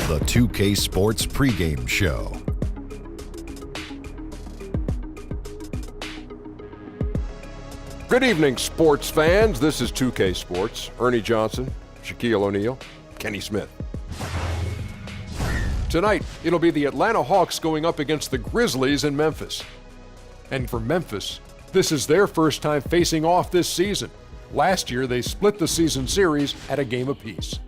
the 2K Sports Pregame Show. Good evening, sports fans. This is 2K Sports. Ernie Johnson, Shaquille O'Neal, Kenny Smith. Tonight, it'll be the Atlanta Hawks going up against the Grizzlies in Memphis. And for Memphis, this is their first time facing off this season. Last year, they split the season series at a game apiece.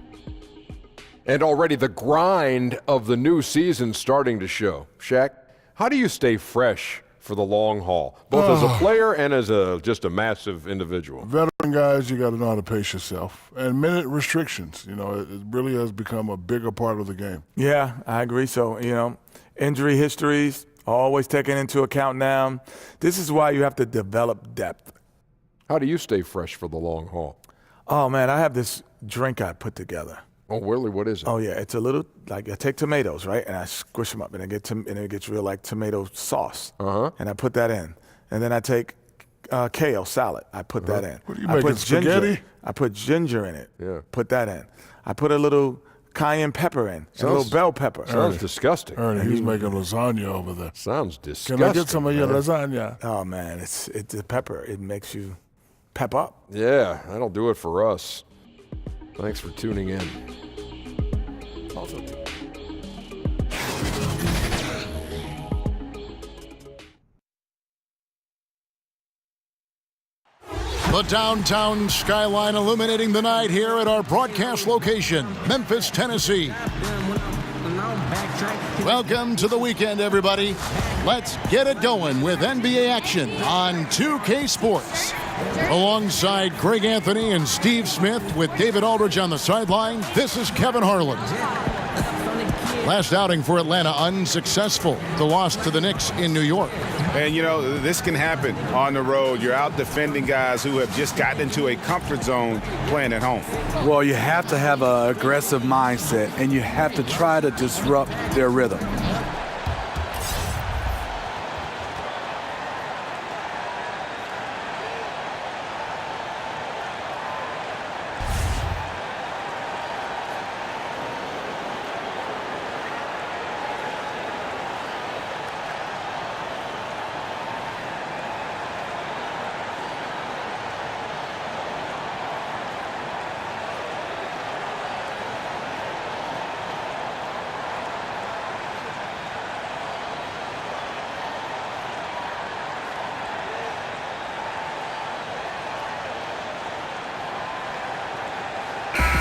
And already the grind of the new season starting to show. Shaq, how do you stay fresh for the long haul, both as a player and as just a massive individual? Veteran guys, you got to know how to pace yourself. And minute restrictions, it really has become a bigger part of the game. Yeah, I agree. So, injury histories always taken into account now. This is why you have to develop depth. How do you stay fresh for the long haul? Oh, man, I have this drink I put together. Oh, really? What is it? Oh, yeah. It's a little, I take tomatoes, right? And I squish them up, and it gets real like tomato sauce. Uh-huh. And I put that in. And then I take kale salad. I put that in. What are you making, spaghetti? I put ginger in it. Yeah. Put that in. I put a little cayenne pepper in, a little bell pepper. Sounds disgusting. Ernie, he's making lasagna over there. Sounds disgusting. Can I get some of your lasagna? Oh, man, it's the pepper. It makes you pep up. Yeah, that'll do it for us. Thanks for tuning in. Also, the downtown skyline illuminating the night here at our broadcast location, Memphis, Tennessee. Welcome to the weekend, everybody. Let's get it going with NBA action on 2K Sports. Alongside Greg Anthony and Steve Smith with David Aldridge on the sideline, this is Kevin Harlan. Last outing for Atlanta unsuccessful. The loss to the Knicks in New York. And, this can happen on the road. You're out defending guys who have just gotten into a comfort zone playing at home. Well, you have to have an aggressive mindset, and you have to try to disrupt their rhythm.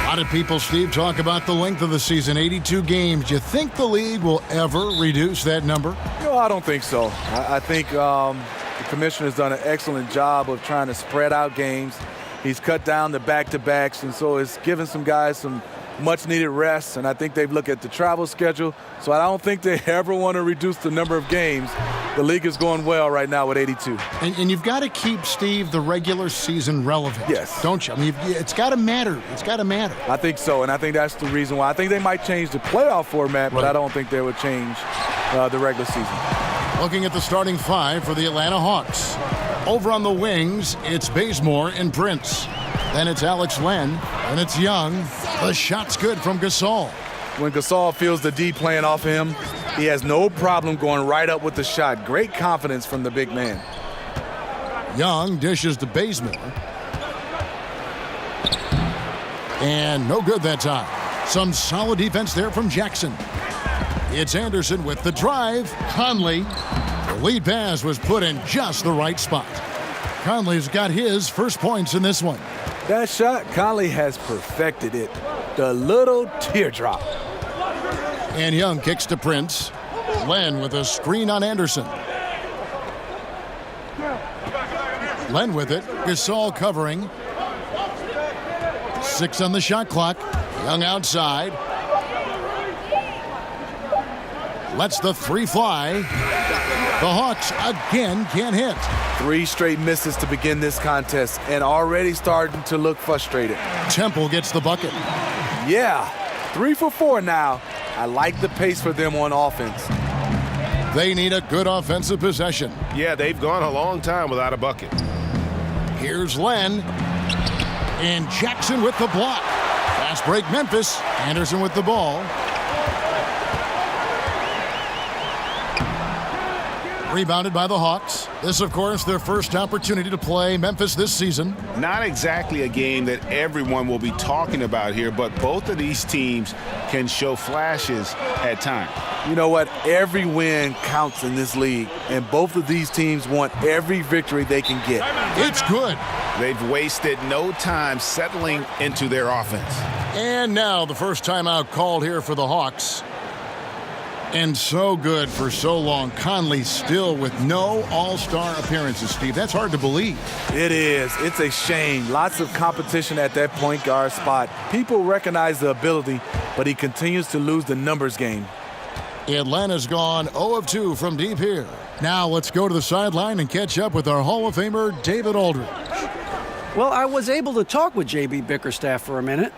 A lot of people, Steve, talk about the length of the season, 82 games. Do you think the league will ever reduce that number? No, I don't think so. I think the commissioner's done an excellent job of trying to spread out games. He's cut down the back-to-backs, and so it's given some guys some much-needed rest, and I think they've looked at the travel schedule. So I don't think they ever want to reduce the number of games. The league is going well right now with 82. And you've got to keep, Steve, the regular season relevant. Yes. Don't you? I mean, it's got to matter. It's got to matter. I think so, and I think that's the reason why. I think they might change the playoff format, but Right. I don't think they would change the regular season. Looking at the starting five for the Atlanta Hawks. Over on the wings, it's Bazemore and Prince. Then it's Alex Len, and it's Young. The shot's good from Gasol. When Gasol feels the D playing off of him, he has no problem going right up with the shot. Great confidence from the big man. Young dishes to Bazemore. And no good that time. Some solid defense there from Jackson. It's Anderson with the drive. Conley. The lead pass was put in just the right spot. Conley's got his first points in this one. That shot, Conley has perfected it. The little teardrop. And Young kicks to Prince. Len with a screen on Anderson. Len with it. Gasol covering. 6 on the shot clock. Young outside. Lets the three fly. The Hawks again can't hit. 3 straight misses to begin this contest and already starting to look frustrated. Temple gets the bucket. Yeah, 3 for 4 now. I like the pace for them on offense. They need a good offensive possession. Yeah, they've gone a long time without a bucket. Here's Len. And Jackson with the block. Fast break Memphis. Anderson with the ball. Rebounded by the Hawks. This, of course, their first opportunity to play Memphis this season. Not exactly a game that everyone will be talking about here, but both of these teams can show flashes at times. You know what? Every win counts in this league, and both of these teams want every victory they can get. It's good. They've wasted no time settling into their offense. And now the first timeout called here for the Hawks. And so good for so long. Conley still with no all-star appearances, Steve. That's hard to believe. It is. It's a shame. Lots of competition at that point guard spot. People recognize the ability, but he continues to lose the numbers game. Atlanta's gone 0 of 2 from deep here. Now let's go to the sideline and catch up with our Hall of Famer, David Aldridge. Well, I was able to talk with J.B. Bickerstaff for a minute.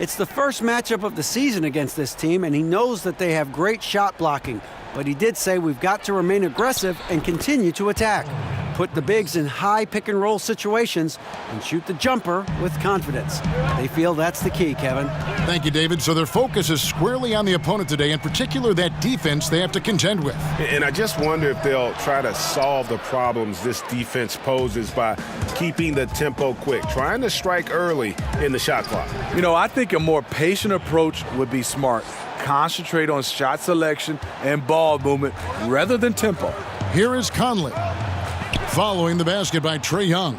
It's the first matchup of the season against this team, and he knows that they have great shot blocking. But he did say we've got to remain aggressive and continue to attack. Put the bigs in high pick-and-roll situations and shoot the jumper with confidence. They feel that's the key, Kevin. Thank you, David. So their focus is squarely on the opponent today, in particular that defense they have to contend with. And I just wonder if they'll try to solve the problems this defense poses by keeping the tempo quick, trying to strike early in the shot clock. You know, I think a more patient approach would be smart. Concentrate on shot selection and ball movement rather than tempo. Here is Conley. Following the basket by Trae Young.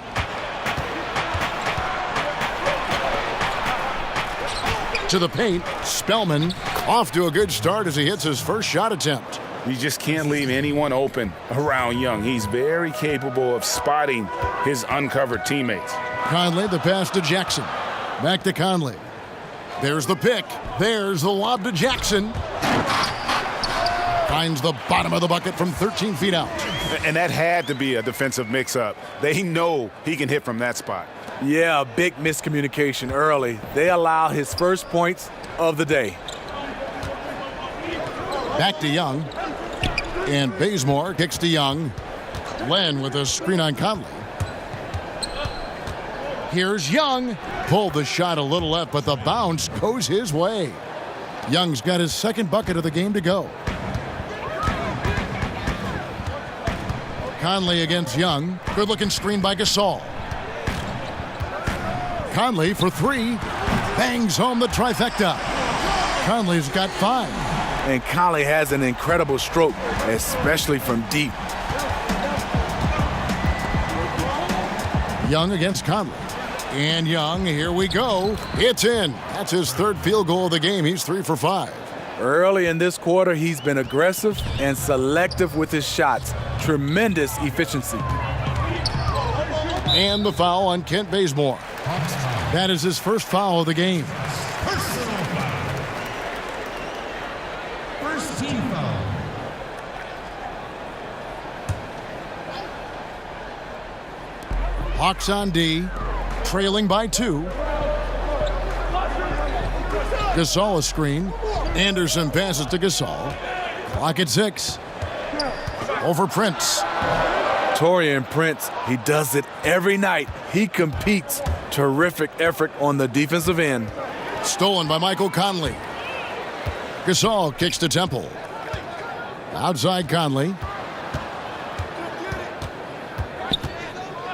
To the paint, Spellman off to a good start as he hits his first shot attempt. You just can't leave anyone open around Young. He's very capable of spotting his uncovered teammates. Conley, the pass to Jackson. Back to Conley. There's the pick. There's the lob to Jackson. Finds the bottom of the bucket from 13 feet out. And that had to be a defensive mix-up. They know he can hit from that spot. Yeah, a big miscommunication early. They allow his first points of the day. Back to Young. And Bazemore kicks to Young. Len with a screen on Conley. Here's Young. Pulled the shot a little left, but the bounce goes his way. Young's got his second bucket of the game to go. Conley against Young. Good-looking screen by Gasol. Conley for three. Bangs home the trifecta. Conley's got 5. And Conley has an incredible stroke, especially from deep. Young against Conley. And Young, here we go. It's in. That's his third field goal of the game. He's 3 for 5. Early in this quarter, he's been aggressive and selective with his shots. Tremendous efficiency. And the foul on Kent Bazemore. That is his first foul of the game. First team foul. Hawks on D, trailing by 2. Gasol a screen. Anderson passes to Gasol. Clock at 6. Over Prince. Taurean Prince, he does it every night. He competes. Terrific effort on the defensive end. Stolen by Michael Conley. Gasol kicks to Temple. Outside Conley.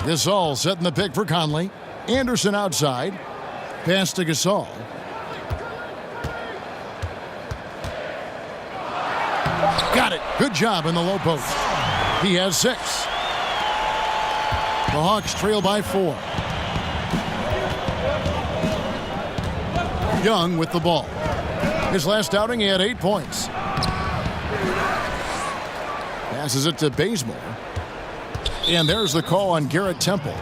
Gasol setting the pick for Conley. Anderson outside. Pass to Gasol. Got it. Good job in the low post. He has 6. The Hawks trail by 4. Young with the ball. His last outing, he had 8 points. Passes it to Bazemore. And there's the call on Garrett Temple.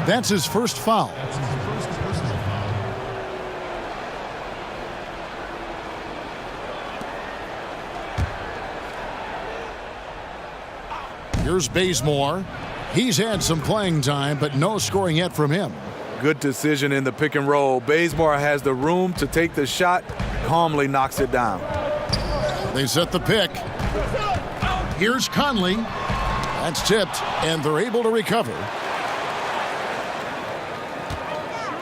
That's his first foul. Here's Bazemore. He's had some playing time, but no scoring yet from him. Good decision in the pick and roll. Bazemore has the room to take the shot, calmly knocks it down. They set the pick. Here's Conley. That's tipped, and they're able to recover.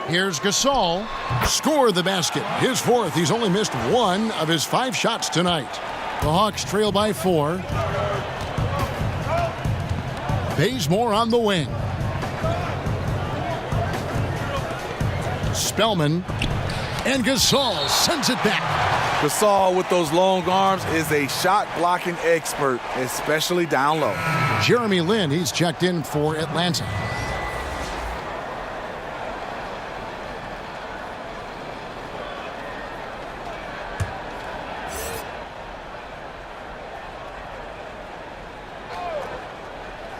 Here's Gasol. Score the basket. His 4th. He's only missed 1 of his 5 shots tonight. The Hawks trail by 4. Bazemore on the wing. Spellman. And Gasol sends it back. Gasol with those long arms is a shot blocking expert, especially down low. Jeremy Lin, he's checked in for Atlanta.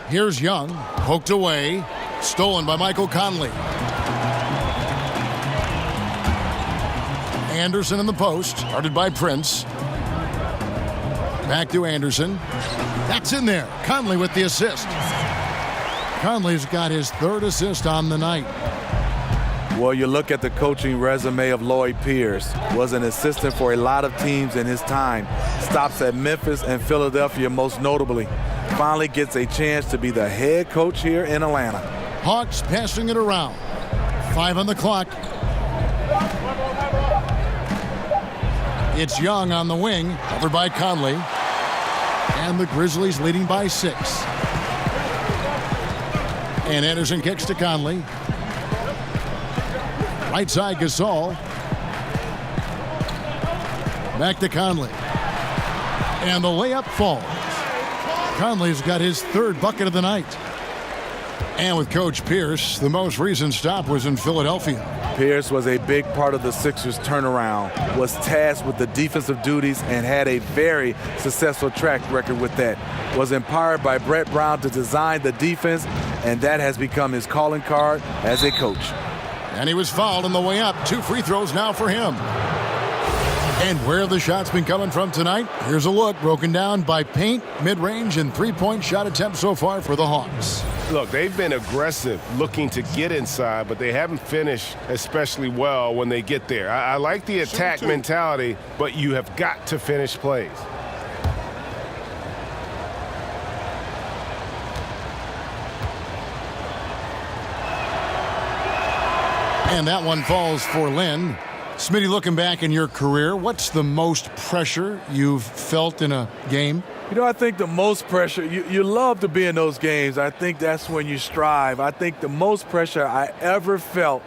Here's Young, poked away, stolen by Michael Conley. Anderson in the post, guarded by Prince. Back to Anderson. That's in there. Conley with the assist. Conley's got his 3rd assist on the night. Well, you look at the coaching resume of Lloyd Pierce. Was an assistant for a lot of teams in his time. Stops at Memphis and Philadelphia most notably. Finally gets a chance to be the head coach here in Atlanta. Hawks passing it around. 5 on the clock. It's Young on the wing, covered by Conley. And the Grizzlies leading by 6. And Anderson kicks to Conley. Right side Gasol. Back to Conley. And the layup falls. Conley's got his 3rd bucket of the night. And with Coach Pierce, the most recent stop was in Philadelphia. Pierce was a big part of the Sixers' turnaround, was tasked with the defensive duties and had a very successful track record with that. Was empowered by Brett Brown to design the defense, and that has become his calling card as a coach. And he was fouled on the way up. 2 free throws now for him. And where have the shots been coming from tonight? Here's a look broken down by paint, mid-range, and 3-point shot attempts so far for the Hawks. Look, they've been aggressive looking to get inside, but they haven't finished especially well when they get there. I like the attack mentality, but you have got to finish plays. And that one falls for Lin. Smitty, looking back in your career, what's the most pressure you've felt in a game? You know, I think the most pressure, you love to be in those games. I think that's when you strive. I think the most pressure I ever felt,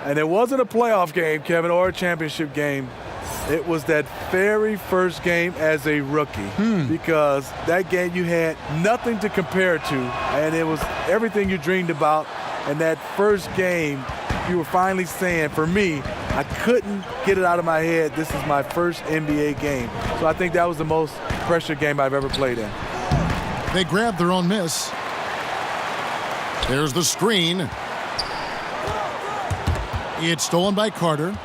and it wasn't a playoff game, Kevin, or a championship game. It was that very first game as a rookie, because that game you had nothing to compare to, and it was everything you dreamed about. And that first game, you were finally saying, for me, I couldn't get it out of my head. This is my first NBA game. So I think that was the most pressure game I've ever played in. They grabbed their own miss. There's the screen. It's stolen by Carter.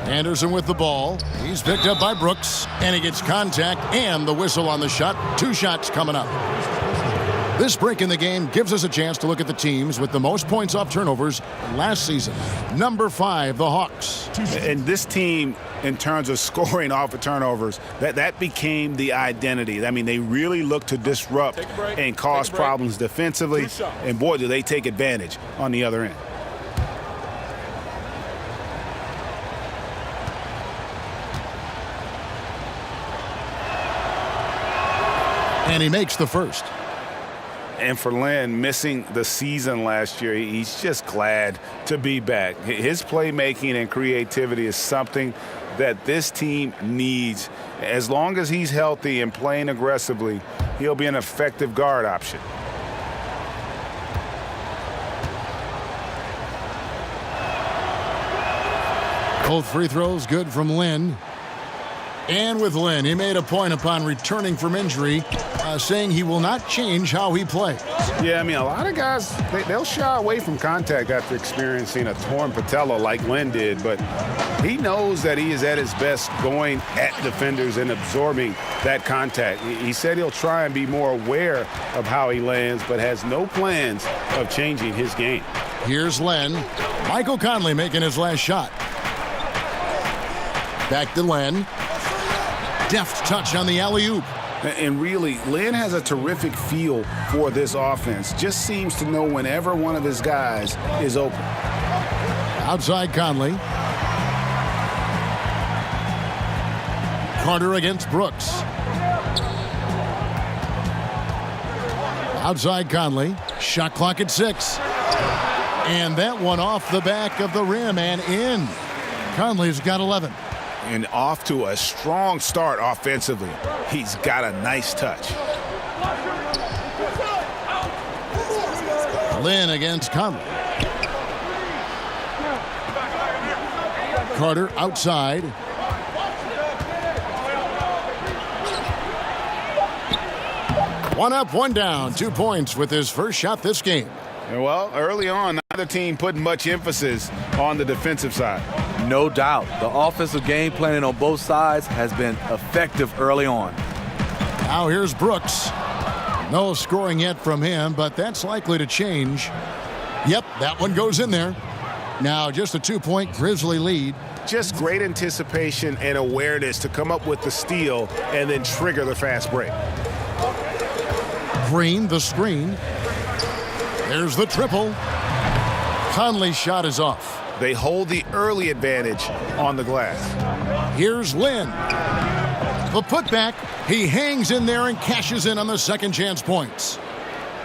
Anderson with the ball. He's picked up by Brooks, and he gets contact and the whistle on the shot. 2 shots coming up. This break in the game gives us a chance to look at the teams with the most points off turnovers last season. Number 5, the Hawks. And this team, in terms of scoring off of turnovers, that became the identity. I mean, they really look to disrupt and cause problems defensively. And boy, do they take advantage on the other end. And he makes the first. And for Lin, missing the season last year, he's just glad to be back. His playmaking and creativity is something that this team needs. As long as he's healthy and playing aggressively, he'll be an effective guard option. Both free throws good from Lin. And with Lin, he made a point upon returning from injury, saying he will not change how he plays. Yeah, I mean, a lot of guys, they'll shy away from contact after experiencing a torn patella like Lin did, but he knows that he is at his best going at defenders and absorbing that contact. He said he'll try and be more aware of how he lands, but has no plans of changing his game. Here's Lin. Michael Conley making his last shot. Back to Lin. Deft touch on the alley-oop. And really, Lin has a terrific feel for this offense. Just seems to know whenever one of his guys is open. Outside Conley. Carter against Brooks. Outside Conley. Shot clock at 6. And that one off the back of the rim and in. Conley's got 11. And off to a strong start offensively. He's got a nice touch. Lynn against Conley. Carter outside. One up, one down. 2 points with his first shot this game. Well, early on, neither team put much emphasis on the defensive side. No doubt. The offensive game planning on both sides has been effective early on. Now here's Brooks. No scoring yet from him, but that's likely to change. Yep, that one goes in there. Now just a 2-point Grizzly lead. Just great anticipation and awareness to come up with the steal and then trigger the fast break. Green, the screen. There's the triple. Conley's shot is off. They hold the early advantage on the glass. Here's Lynn. The putback. He hangs in there and cashes in on the second chance points.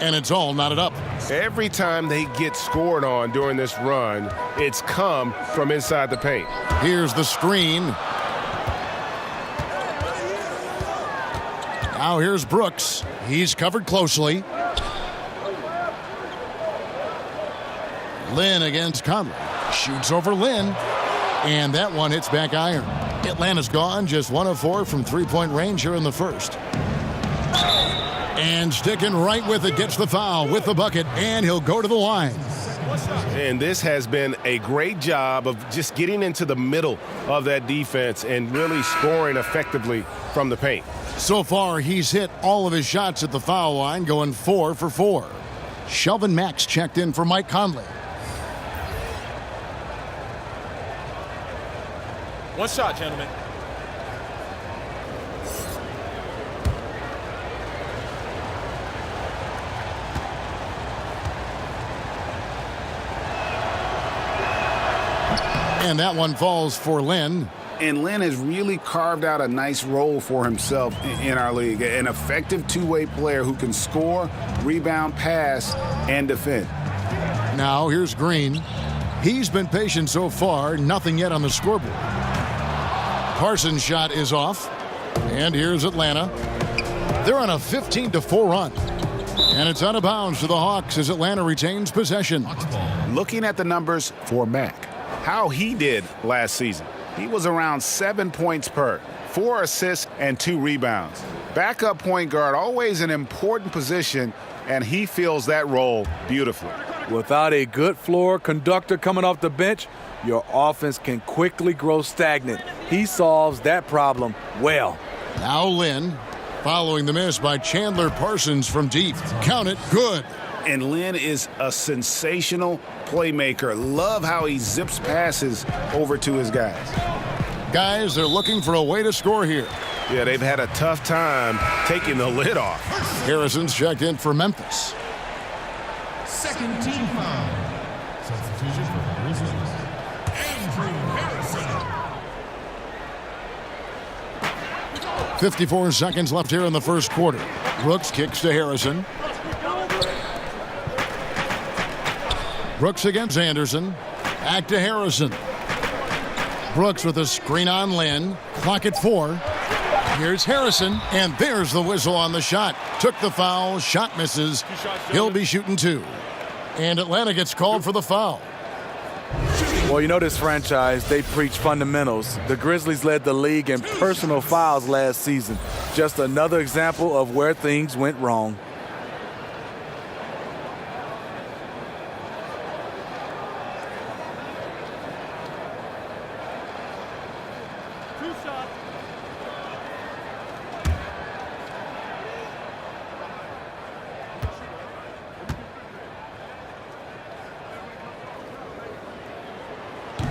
And it's all knotted up. Every time they get scored on during this run, it's come from inside the paint. Here's the screen. Now here's Brooks. He's covered closely. Lynn against Conley. Shoots over Lynn. And that one hits back iron. Atlanta's gone just 1 of 4 from three-point range here in the first. And sticking right with it, gets the foul with the bucket, and he'll go to the line. And this has been a great job of just getting into the middle of that defense and really scoring effectively from the paint. So far, he's hit all of his shots at the foul line, going 4 for 4. Shelvin Max checked in for Mike Conley. One shot, gentlemen. And that one falls for Lynn. And Lynn has really carved out a nice role for himself in our league. An effective two-way player who can score, rebound, pass, and defend. Now here's Green. He's been patient so far, nothing yet on the scoreboard. Parsons' shot is off. And here's Atlanta. They're on a 15-4 run. And it's out of bounds to the Hawks as Atlanta retains possession. Looking at the numbers for Mac, how he did last season. He was around 7 points per, 4 assists, and 2 rebounds. Backup point guard, always an important position, and he fills that role beautifully. Without a good floor conductor coming off the bench, your offense can quickly grow stagnant. He solves that problem well. Now Lynn, following the miss by Chandler Parsons from deep. Count it, good. And Lynn is a sensational playmaker. Love how he zips passes over to his guys. Guys, they're looking for a way to score here. Yeah, they've had a tough time taking the lid off. Harrison's checked in for Memphis. Second team foul. Substitution for the Grizzlies. Andrew Harrison. 54 seconds left here in the first quarter. Brooks kicks to Harrison. Brooks against Anderson. Back to Harrison. Brooks with a screen on Lynn. Clock at 4. Here's Harrison, and there's the whistle on the shot. Took the foul, shot misses. He'll be shooting 2. And Atlanta gets called for the foul. Well, you know this franchise, they preach fundamentals. The Grizzlies led the league in personal fouls last season. Just another example of where things went wrong.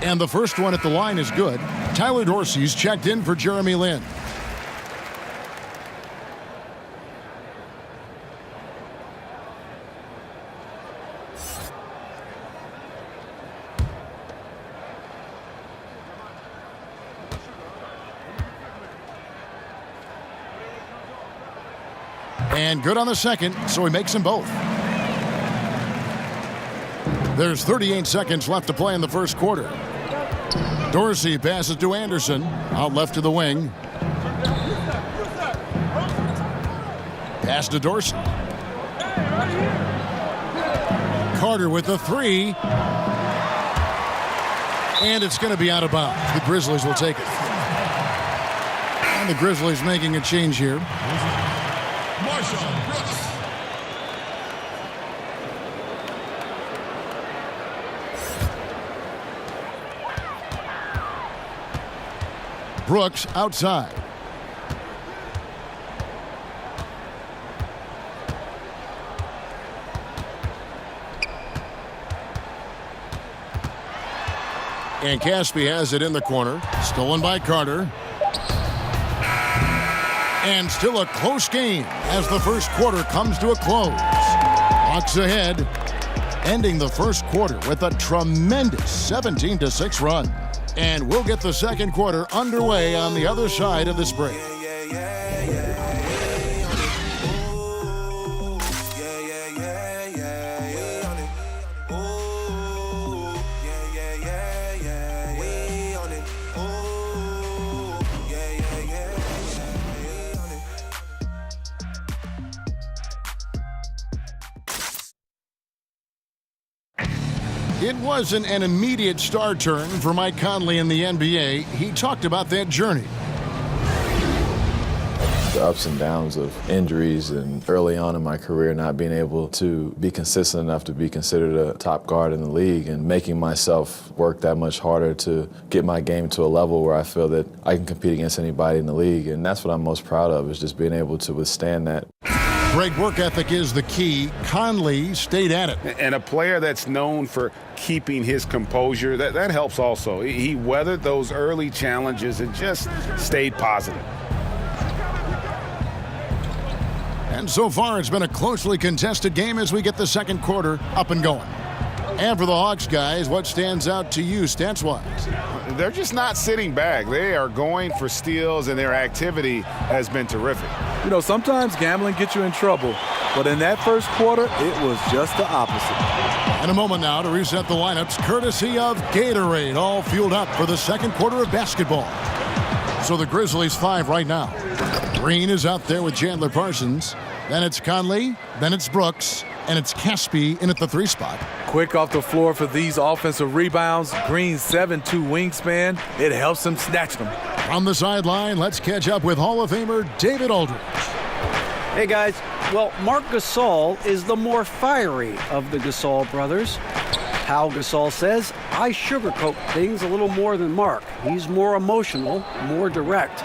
And the first one at the line is good. Tyler Dorsey's checked in for Jeremy Lin. And good on the second, so he makes them both. There's 38 seconds left to play in the first quarter. Dorsey passes to Anderson, out left to the wing. Pass to Dorsey. Carter with the three. And it's going to be out of bounds. The Grizzlies will take it. And the Grizzlies making a change here. Brooks outside. And Caspi has it in the corner. Stolen by Carter. And still a close game as the first quarter comes to a close. Hawks ahead, ending the first quarter with a tremendous 17-6 run. And we'll get the second quarter underway on the other side of this break. It wasn't an immediate star turn for Mike Conley in the NBA. He talked about that journey. The ups and downs of injuries and early on in my career not being able to be consistent enough to be considered a top guard in the league and making myself work that much harder to get my game to a level where I feel that I can compete against anybody in the league. And that's what I'm most proud of, is just being able to withstand that. Great work ethic is the key. Conley stayed at it. And a player that's known for keeping his composure, that helps also. He weathered those early challenges and just stayed positive. And so far, it's been a closely contested game as we get the second quarter up and going. And for the Hawks guys, what stands out to you stats-wise? They're just not sitting back. They are going for steals, and their activity has been terrific. You know, sometimes gambling gets you in trouble, but in that first quarter, it was just the opposite. And a moment now to reset the lineups, courtesy of Gatorade, all fueled up for the second quarter of basketball. So the Grizzlies 5 right now. Green is out there with Chandler Parsons. Then it's Conley, then it's Brooks, and it's Caspi in at the 3 spot. Quick off the floor for these offensive rebounds. Green's 7'2" wingspan. It helps him snatch them. On the sideline, let's catch up with Hall of Famer David Aldridge. Hey, guys. Well, Marc Gasol is the more fiery of the Gasol brothers. Pau Gasol says, I sugarcoat things a little more than Marc. He's more emotional, more direct.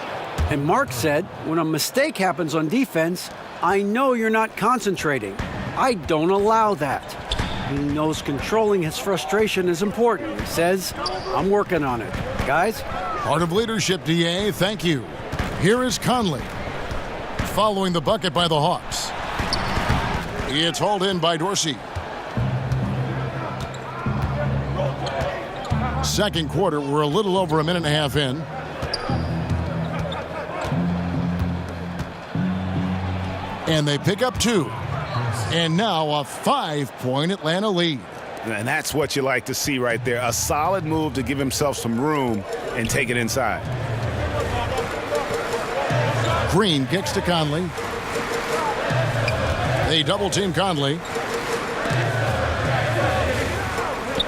And Marc said, when a mistake happens on defense, I know you're not concentrating. I don't allow that. He knows controlling his frustration is important. He says, I'm working on it. Guys? Part of leadership, DA. Thank you. Here is Conley. Following the bucket by the Hawks. It's hauled in by Dorsey. Second quarter, we're a little over a minute and a half in. And they pick up 2. And now a 5-point Atlanta lead. And that's what you like to see right there. A solid move to give himself some room and take it inside. Green kicks to Conley. They double team Conley.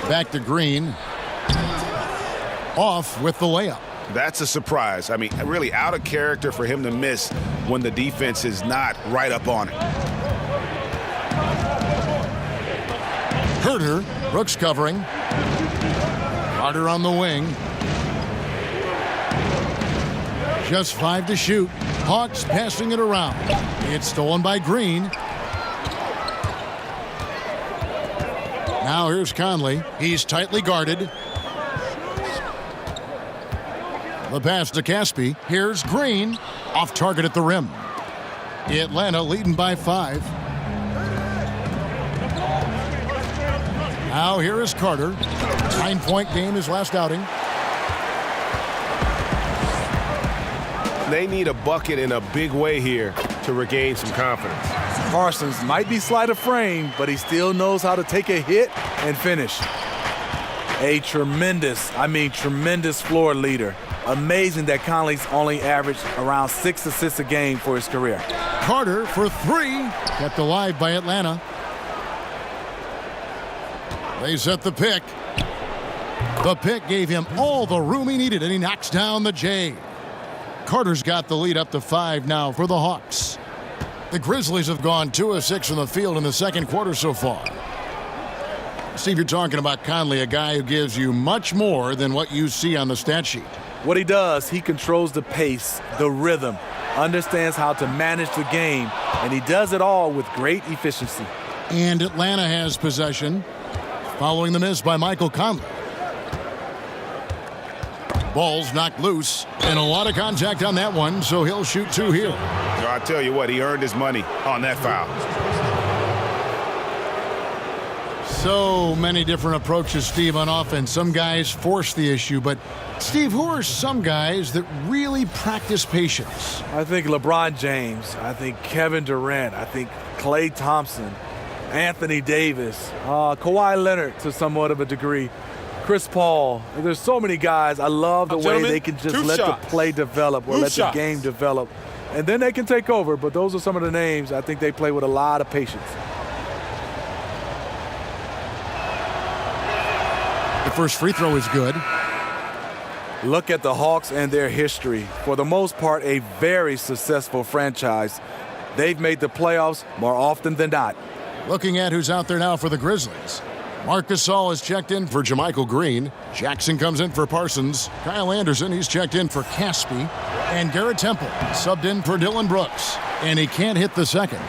Back to Green. Off with the layup. That's a surprise. I mean, really out of character for him to miss when the defense is not right up on it. Herter, Brooks covering. Carter on the wing. Just 5 to shoot. Hawks passing it around. It's stolen by Green. Now here's Conley. He's tightly guarded. The pass to Caspi. Here's Green. Off target at the rim. Atlanta leading by 5. Now here is Carter. 9-point game his last outing. They need a bucket in a big way here to regain some confidence. Parsons might be slight of frame, but he still knows how to take a hit and finish. A tremendous floor leader. Amazing that Conley's only averaged around 6 assists a game for his career. Carter for 3. Kept alive by Atlanta. They set the pick. The pick gave him all the room he needed, and he knocks down the J. Carter's got the lead up to 5 now for the Hawks. The Grizzlies have gone 2 of 6 from the field in the second quarter so far. Steve, you're talking about Conley, a guy who gives you much more than what you see on the stat sheet. What he does, he controls the pace, the rhythm, understands how to manage the game, and he does it all with great efficiency. And Atlanta has possession following the miss by Michael Conley. Ball's knocked loose, and a lot of contact on that one, so he'll shoot 2 here. I tell you what, he earned his money on that foul. So many different approaches, Steve, on offense. Some guys force the issue, but Steve, who are some guys that really practice patience? I think LeBron James. I think Kevin Durant. I think Klay Thompson, Anthony Davis, Kawhi Leonard to somewhat of a degree, Chris Paul. There's so many guys. I love the way they can just let the play develop or let the game develop. And then they can take over, but those are some of the names. I think they play with a lot of patience. The first free throw is good. Look at the Hawks and their history. For the most part, a very successful franchise. They've made the playoffs more often than not. Looking at who's out there now for the Grizzlies. Marc Gasol has checked in for JaMychal Green. Jackson comes in for Parsons. Kyle Anderson, he's checked in for Caspi. And Garrett Temple subbed in for Dillon Brooks. And he can't hit the second.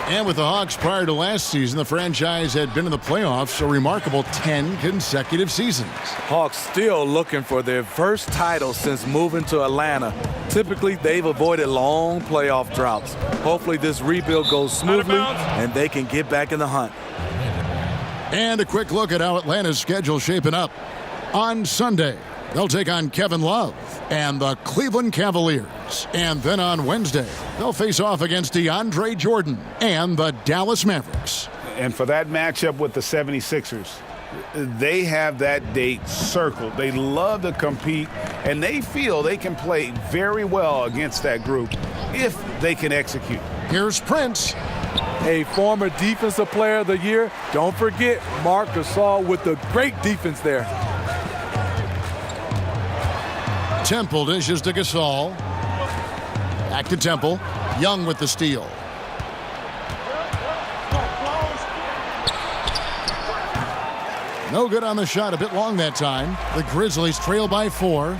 And with the Hawks prior to last season, the franchise had been in the playoffs a remarkable 10 consecutive seasons. Hawks still looking for their first title since moving to Atlanta. Typically, they've avoided long playoff droughts. Hopefully this rebuild goes smoothly and they can get back in the hunt. And a quick look at how Atlanta's schedule shaping up. On Sunday, they'll take on Kevin Love and the Cleveland Cavaliers. And then on Wednesday, they'll face off against DeAndre Jordan and the Dallas Mavericks. And for that matchup with the 76ers, they have that date circled. They love to compete, and they feel they can play very well against that group if they can execute. Here's Prince. A former Defensive Player of the Year. Don't forget Marc Gasol with the great defense there. Temple dishes to Gasol. Back to Temple. Young with the steal. No good on the shot. A bit long that time. The Grizzlies trail by 4.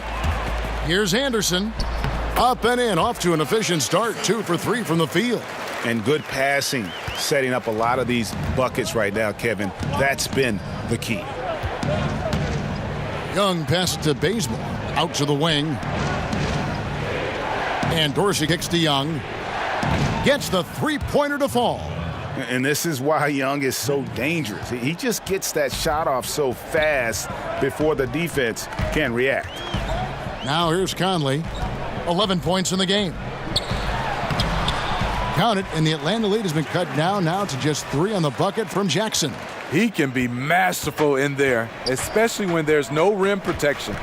Here's Anderson. Up and in. Off to an efficient start. 2 for 3 from the field. And good passing, setting up a lot of these buckets right now, Kevin. That's been the key. Young passes to Bazemore. Out to the wing. And Dorsey kicks to Young. Gets the three-pointer to fall. And this is why Young is so dangerous. He just gets that shot off so fast before the defense can react. Now here's Conley. 11 points in the game. Count it, and the Atlanta lead has been cut down now to just 3 on the bucket from Jackson. He can be masterful in there, especially when there's no rim protection.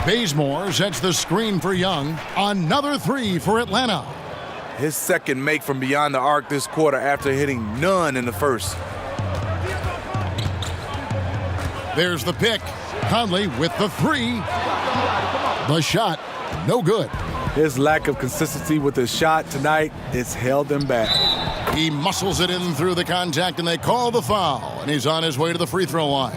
Bazemore sets the screen for Young. Another 3 for Atlanta. His second make from beyond the arc this quarter after hitting none in the first. There's the pick. Conley with the 3. The shot, no good. His lack of consistency with his shot tonight has held him back. He muscles it in through the contact, and they call the foul. And he's on his way to the free throw line.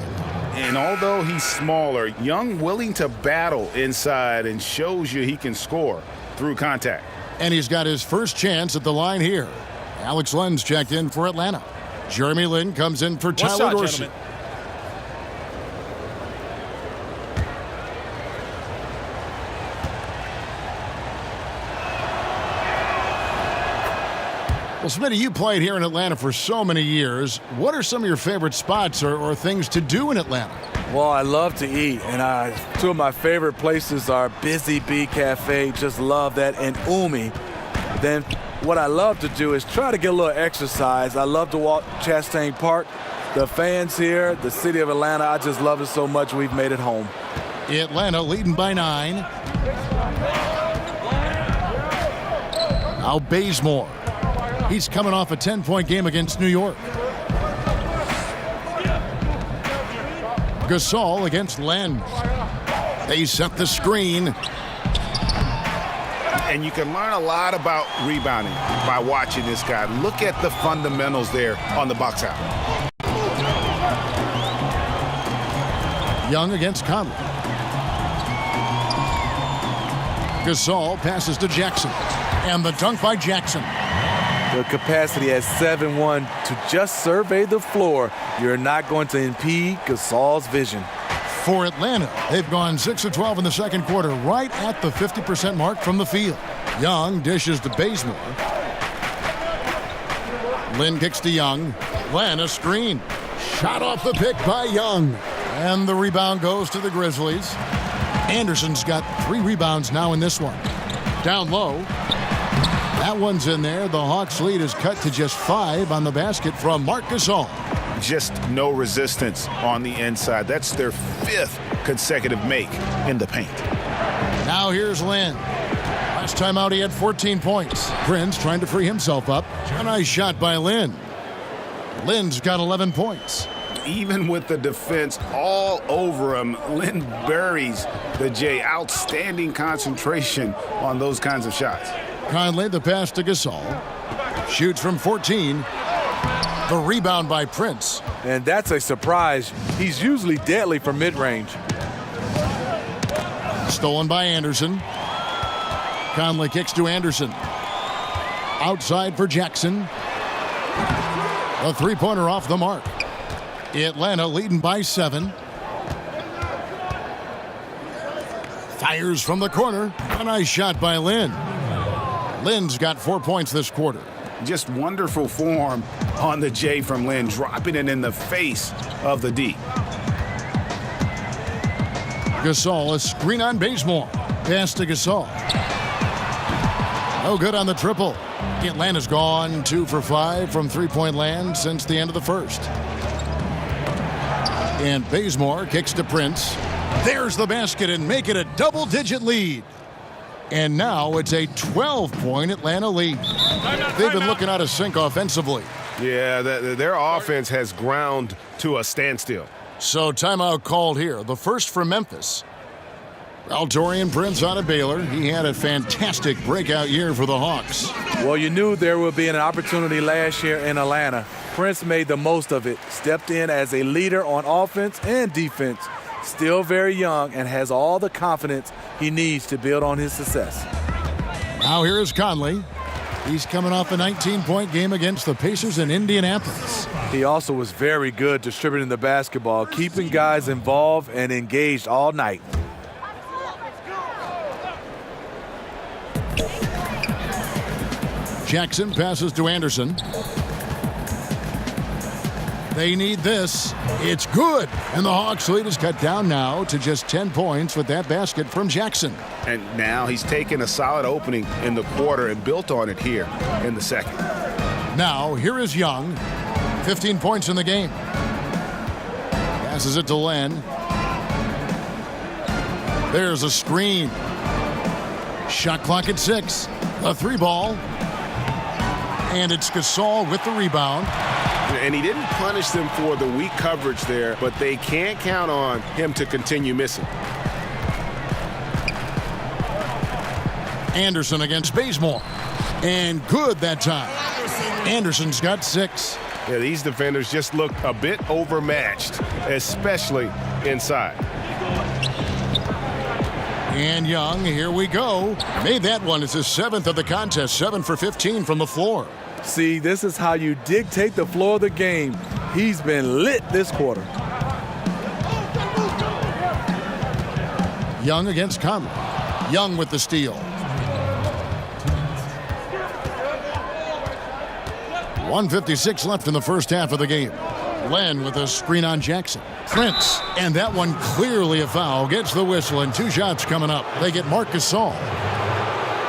And although he's smaller, Young willing to battle inside and shows you he can score through contact. And he's got his first chance at the line here. Alex Len's checked in for Atlanta. Jeremy Lin comes in for Tyler Dorsey. Gentlemen. Well, Smitty, you played here in Atlanta for so many years. What are some of your favorite spots or things to do in Atlanta? Well, I love to eat, and two of my favorite places are Busy Bee Cafe. Just love that, and Umi. Then what I love to do is try to get a little exercise. I love to walk Chastain Park. The fans here, the city of Atlanta, I just love it so much we've made it home. Atlanta leading by 9. Now Bazemore. He's coming off a 10-point game against New York. Gasol against Len. They set the screen. And you can learn a lot about rebounding by watching this guy. Look at the fundamentals there on the box out. Young against Conley. Gasol passes to Jackson. And the dunk by Jackson. The capacity at 7'1" to just survey the floor. You're not going to impede Gasol's vision. For Atlanta, they've gone 6 of 12 in the second quarter, right at the 50% mark from the field. Young dishes to Bazemore. Lynn kicks to Young. Len, a screen. Shot off the pick by Young. And the rebound goes to the Grizzlies. Anderson's got 3 rebounds now in this one. Down low. That one's in there. The Hawks' lead is cut to just 5 on the basket from Marc Gasol. Just no resistance on the inside. That's their 5th consecutive make in the paint. Now here's Lynn. Last time out he had 14 points. Prince trying to free himself up. A nice shot by Lynn. Lynn's got 11 points. Even with the defense all over him, Lynn buries the J. Outstanding concentration on those kinds of shots. Conley, the pass to Gasol. Shoots from 14. The rebound by Prince. And that's a surprise. He's usually deadly from mid-range. Stolen by Anderson. Conley kicks to Anderson. Outside for Jackson. A three-pointer off the mark. Atlanta leading by 7. Fires from the corner. A nice shot by Lynn. Lynn's got 4 points this quarter. Just wonderful form on the J from Lynn, dropping it in the face of the D. Gasol, a screen on Bazemore. Pass to Gasol. No good on the triple. Atlanta's gone 2 for 5 from three-point land since the end of the first. And Bazemore kicks to Prince. There's the basket and make it a double-digit lead. And now it's a 12-point Atlanta lead. They've been looking out of sync offensively. Yeah, their offense has ground to a standstill. So timeout called here. The first for Memphis. Altorian Prince out of Baylor. He had a fantastic breakout year for the Hawks. Well, you knew there would be an opportunity last year in Atlanta. Prince made the most of it, stepped in as a leader on offense and defense. Still very young and has all the confidence he needs to build on his success. Now here's Conley. He's coming off a 19-point game against the Pacers in Indianapolis. He also was very good distributing the basketball, keeping guys involved and engaged all night. Jackson passes to Anderson. They need this. It's good. And the Hawks' lead is cut down now to just 10 points with that basket from Jackson. And now he's taken a solid opening in the quarter and built on it here in the second. Now, here is Young. 15 points in the game. Passes it to Len. There's a screen. Shot clock at 6. A 3-ball. And it's Gasol with the rebound. And he didn't punish them for the weak coverage there, but they can't count on him to continue missing. Anderson against Bazemore. And good that time. Anderson's got 6. Yeah, these defenders just look a bit overmatched, especially inside. And Young, here we go. Made that one. It's his 7th of the contest. 7 for 15 from the floor. See, this is how you dictate the flow of the game. He's been lit this quarter. Young against Conley. Young with the steal. 1:56 left in the first half of the game. Len with a screen on Jackson. Prince, and that one clearly a foul. Gets the whistle, and 2 shots coming up. They get Marc Gasol.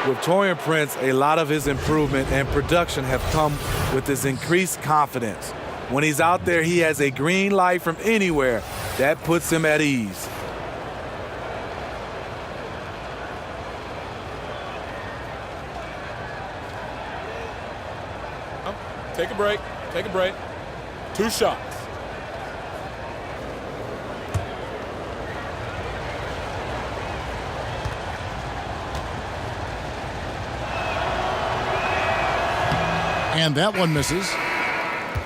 With Taurean Prince, a lot of his improvement and production have come with his increased confidence. When he's out there, he has a green light from anywhere. That puts him at ease. Take a break. Take a break. 2 shots. And that one misses.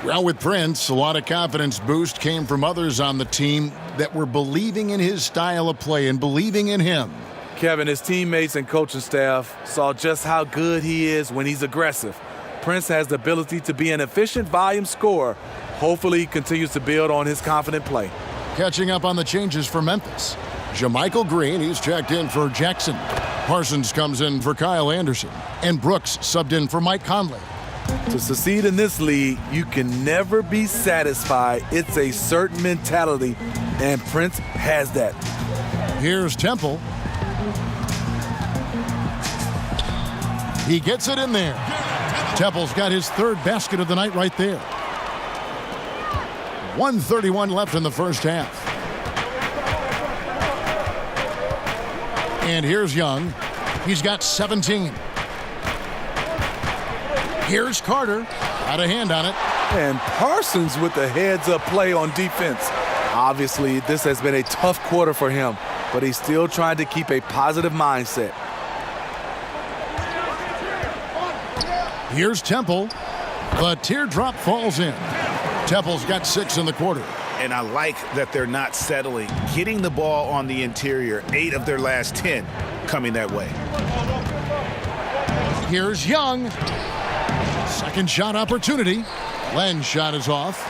Well, with Prince, a lot of confidence boost came from others on the team that were believing in his style of play and believing in him. Kevin, his teammates and coaching staff saw just how good he is when he's aggressive. Prince has the ability to be an efficient volume scorer. Hopefully, he continues to build on his confident play. Catching up on the changes for Memphis. JaMychal Green, he's checked in for Jackson. Parsons comes in for Kyle Anderson. And Brooks subbed in for Mike Conley. To succeed in this league, you can never be satisfied. It's a certain mentality, and Prince has that. Here's Temple. He gets it in there. Temple's got his 3rd basket of the night right there. 1:31 left in the first half. And here's Young. He's got 17. Here's Carter. Got a hand on it. And Parsons with the heads-up play on defense. Obviously, this has been a tough quarter for him, but he's still trying to keep a positive mindset. Here's Temple. The teardrop falls in. Temple's got 6 in the quarter. And I like that they're not settling. Getting the ball on the interior, 8 of their last 10 coming that way. Here's Young. Second shot opportunity. Len's shot is off.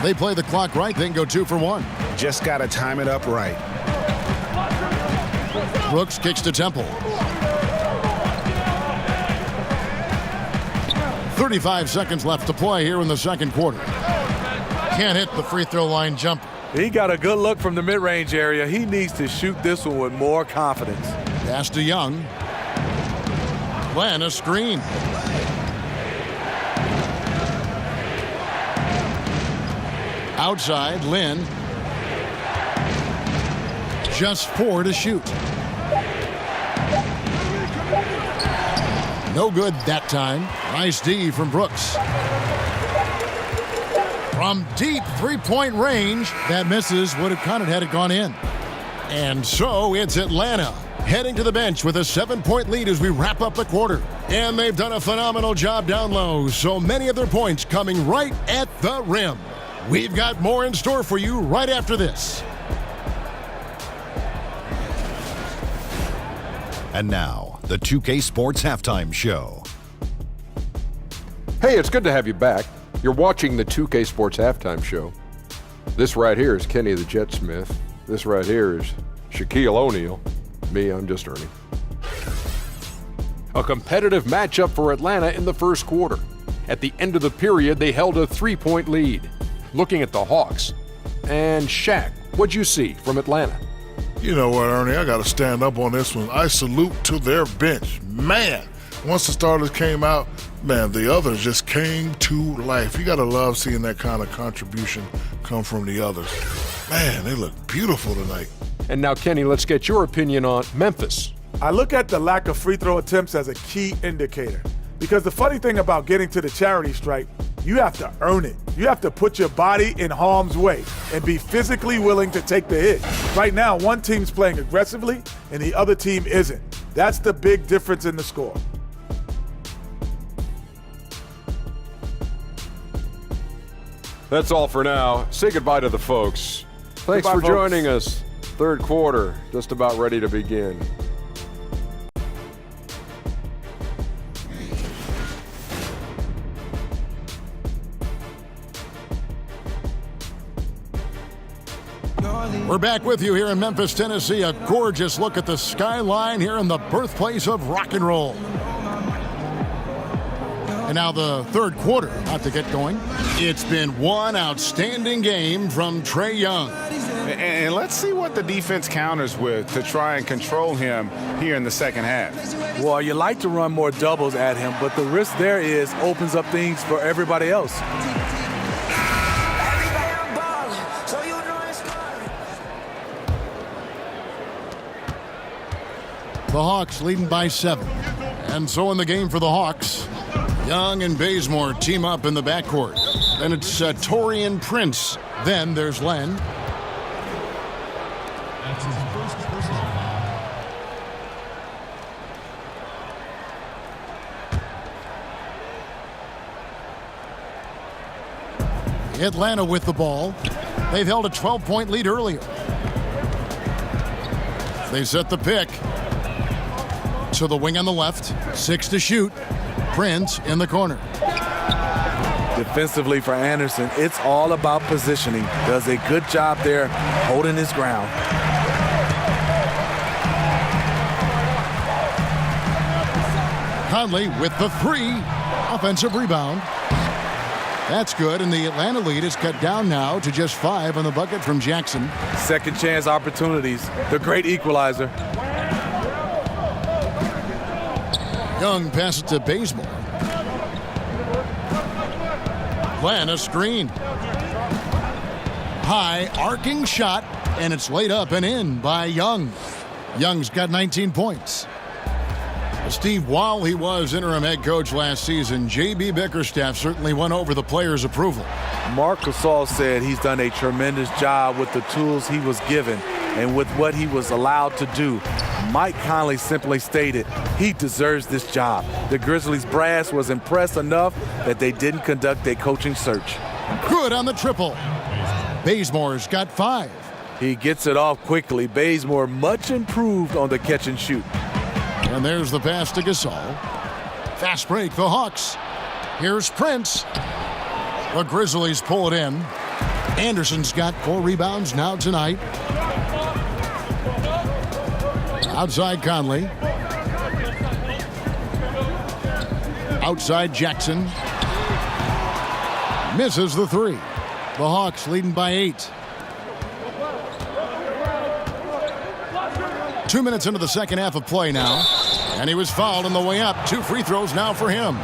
They play the clock right, then go 2 for 1. Just got to time it up right. Brooks kicks to Temple. 35 seconds left to play here in the second quarter. Can't hit the free throw line jumper. He got a good look from the mid-range area. He needs to shoot this one with more confidence. Pass to Young. Len, a screen. Outside, Lynn. Just 4 to shoot. No good that time. Nice D from Brooks. From deep three-point range, that misses. Would have counted had it gone in. And so it's Atlanta heading to the bench with a 7-point lead as we wrap up the quarter. And they've done a phenomenal job down low. So many of their points coming right at the rim. We've got more in store for you right after this. And now, the 2K Sports Halftime Show. Hey, it's good to have you back. You're watching the 2K Sports Halftime Show. This right here is Kenny the Jet Smith. This right here is Shaquille O'Neal. Me, I'm just Ernie. A competitive matchup for Atlanta in the first quarter. At the end of the period, they held a 3-point lead. Looking at the Hawks. And Shaq, what'd you see from Atlanta? You know what, Ernie? I got to stand up on this one. I salute to their bench. Man, once the starters came out, man, the others just came to life. You got to love seeing that kind of contribution come from the others. Man, they look beautiful tonight. And now, Kenny, let's get your opinion on Memphis. I look at the lack of free throw attempts as a key indicator. Because the funny thing about getting to the charity stripe, you have to earn it. You have to put your body in harm's way and be physically willing to take the hit. Right now, one team's playing aggressively and the other team isn't. That's the big difference in the score. That's all for now. Say goodbye to the folks. Thanks Goodbye, for folks. joining us. Third quarter, just about ready to begin. We're back with you here in Memphis, Tennessee. A gorgeous look at the skyline here in the birthplace of rock and roll. And now the third quarter about to get going. It's been one outstanding game from Trae Young. And let's see what the defense counters with to try and control him here in the second half. Well, you like to run more doubles at him, but the risk there is opens up things for everybody else. The Hawks leading by 7. And so in the game for the Hawks, Young and Bazemore team up in the backcourt. Then it's Taurean Prince. Then there's Len. That's his first personal foul. Atlanta with the ball. They've held a 12-point lead earlier. They set the pick. To the wing on the left. 6 to shoot. Prince in the corner. Defensively for Anderson, it's all about positioning. Does a good job there holding his ground. Conley with the 3. Offensive rebound. That's good, and the Atlanta lead is cut down now to just 5 on the bucket from Jackson. Second chance opportunities. The great equalizer. Young passes to Bazemore. Len a screen. High arcing shot, and it's laid up and in by Young. Young's got 19 points. Steve, while he was interim head coach last season, J.B. Bickerstaff certainly won over the players' approval. Mark Gasol said he's done a tremendous job with the tools he was given and with what he was allowed to do. Mike Conley simply stated he deserves this job. The Grizzlies brass was impressed enough that they didn't conduct a coaching search. Good on the triple. Bazemore's got 5. He gets it off quickly. Bazemore much improved on the catch and shoot. And there's the pass to Gasol. Fast break, the Hawks. Here's Prince. The Grizzlies pull it in. Anderson's got 4 rebounds now tonight. Outside Conley. Outside Jackson. Misses the 3. The Hawks leading by 8. 2 minutes into the second half of play now. And he was fouled on the way up. 2 free throws now for him.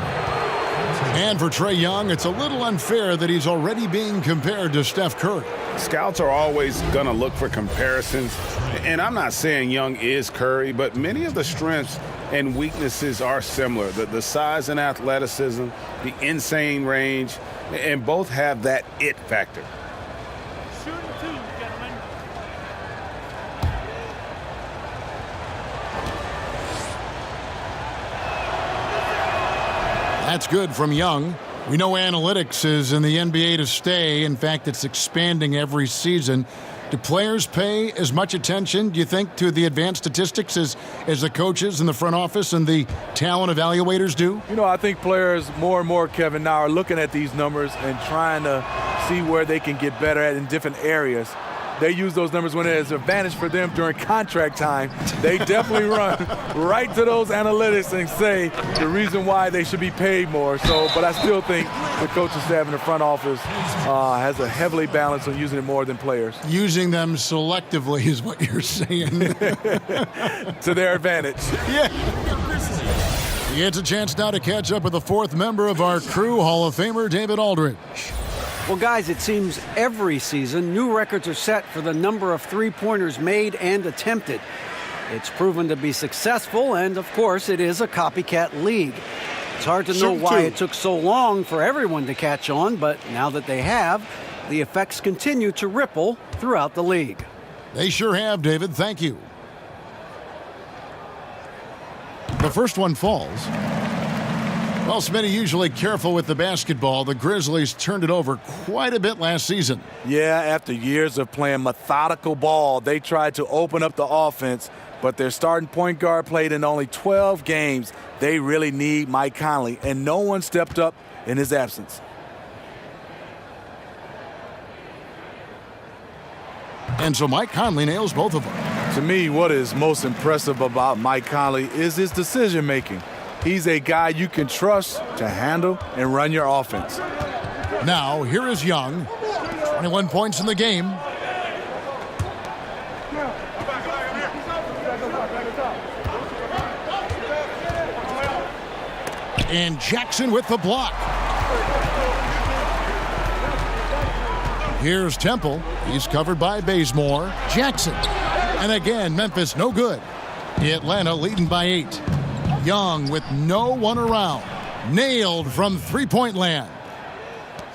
And for Trae Young, it's a little unfair that he's already being compared to Steph Curry. Scouts are always going to look for comparisons. And I'm not saying Young is Curry, but many of the strengths and weaknesses are similar. The size and athleticism, the insane range, and both have that it factor. That's good from Young. We know analytics is in the NBA to stay. In fact, it's expanding every season. Do players pay as much attention, do you think, to the advanced statistics as the coaches in the front office and the talent evaluators do? You know, I think players more and more, Kevin, now are looking at these numbers and trying to see where they can get better at in different areas. They use those numbers when it's an advantage for them during contract time. They definitely run right to those analytics and say the reason why they should be paid more. So, but I still think the coaching staff in the front office has a heavily balance on using it more than players. Using them selectively is what you're saying. To their advantage. Yeah. He gets a chance now to catch up with the 4th member of our crew, Hall of Famer David Aldridge. Well, guys, it seems every season new records are set for the number of three-pointers made and attempted. It's proven to be successful, and of course, it is a copycat league. It's hard to know why it took so long for everyone to catch on, but now that they have, the effects continue to ripple throughout the league. They sure have, David. Thank you. The first one falls. Well, Smitty, usually careful with the basketball. The Grizzlies turned it over quite a bit last season. Yeah, after years of playing methodical ball, they tried to open up the offense, but their starting point guard played in only 12 games. They really need Mike Conley, and no one stepped up in his absence. And so Mike Conley nails both of them. To me, what is most impressive about Mike Conley is his decision-making. He's a guy you can trust to handle and run your offense. Now, here is Young. 21 points in the game. And Jackson with the block. Here's Temple. He's covered by Bazemore. Jackson. And again, Memphis no good. Atlanta leading by 8. Young with no one around. Nailed from three-point land.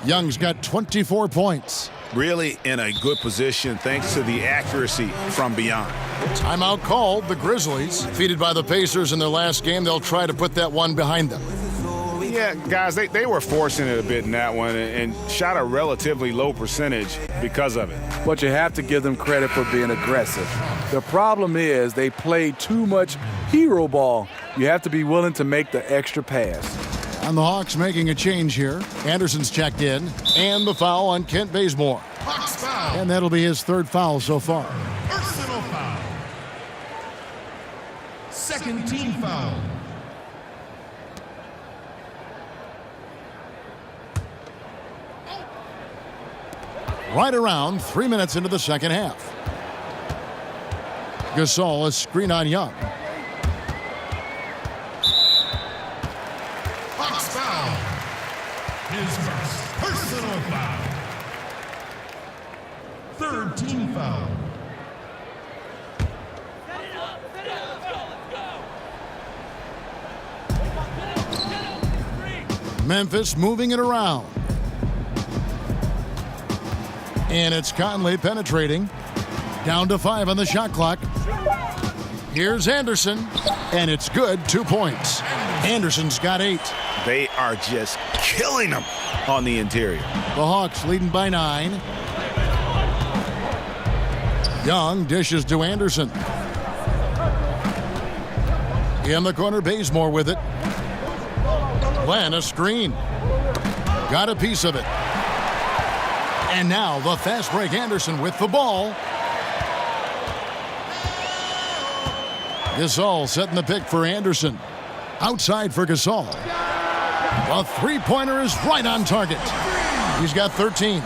Young's got 24 points. Really in a good position thanks to the accuracy from beyond. Timeout called. The Grizzlies, defeated by the Pacers in their last game. They'll try to put that one behind them. Yeah, guys, they were forcing it a bit in that one and shot a relatively low percentage because of it. But you have to give them credit for being aggressive. The problem is they play too much hero ball. You have to be willing to make the extra pass. And the Hawks making a change here. Anderson's checked in. And the foul on Kent Bazemore. Hawks foul. And that'll be his third foul so far. Personal foul. Second team foul. Right around 3 minutes into the second half. Gasol, a screen on Young. Hawks foul. His first personal foul. Third team foul. Memphis moving it around. And it's Conley penetrating. Down to 5 on the shot clock. Here's Anderson. And it's good. 2 points. Anderson's got 8. They are just killing them on the interior. The Hawks leading by 9. Young dishes to Anderson. In the corner, Bazemore with it. Glenn, a screen. Got a piece of it. And now the fast break Anderson with the ball. Gasol setting the pick for Anderson. Outside for Gasol. The three-pointer is right on target. He's got 13.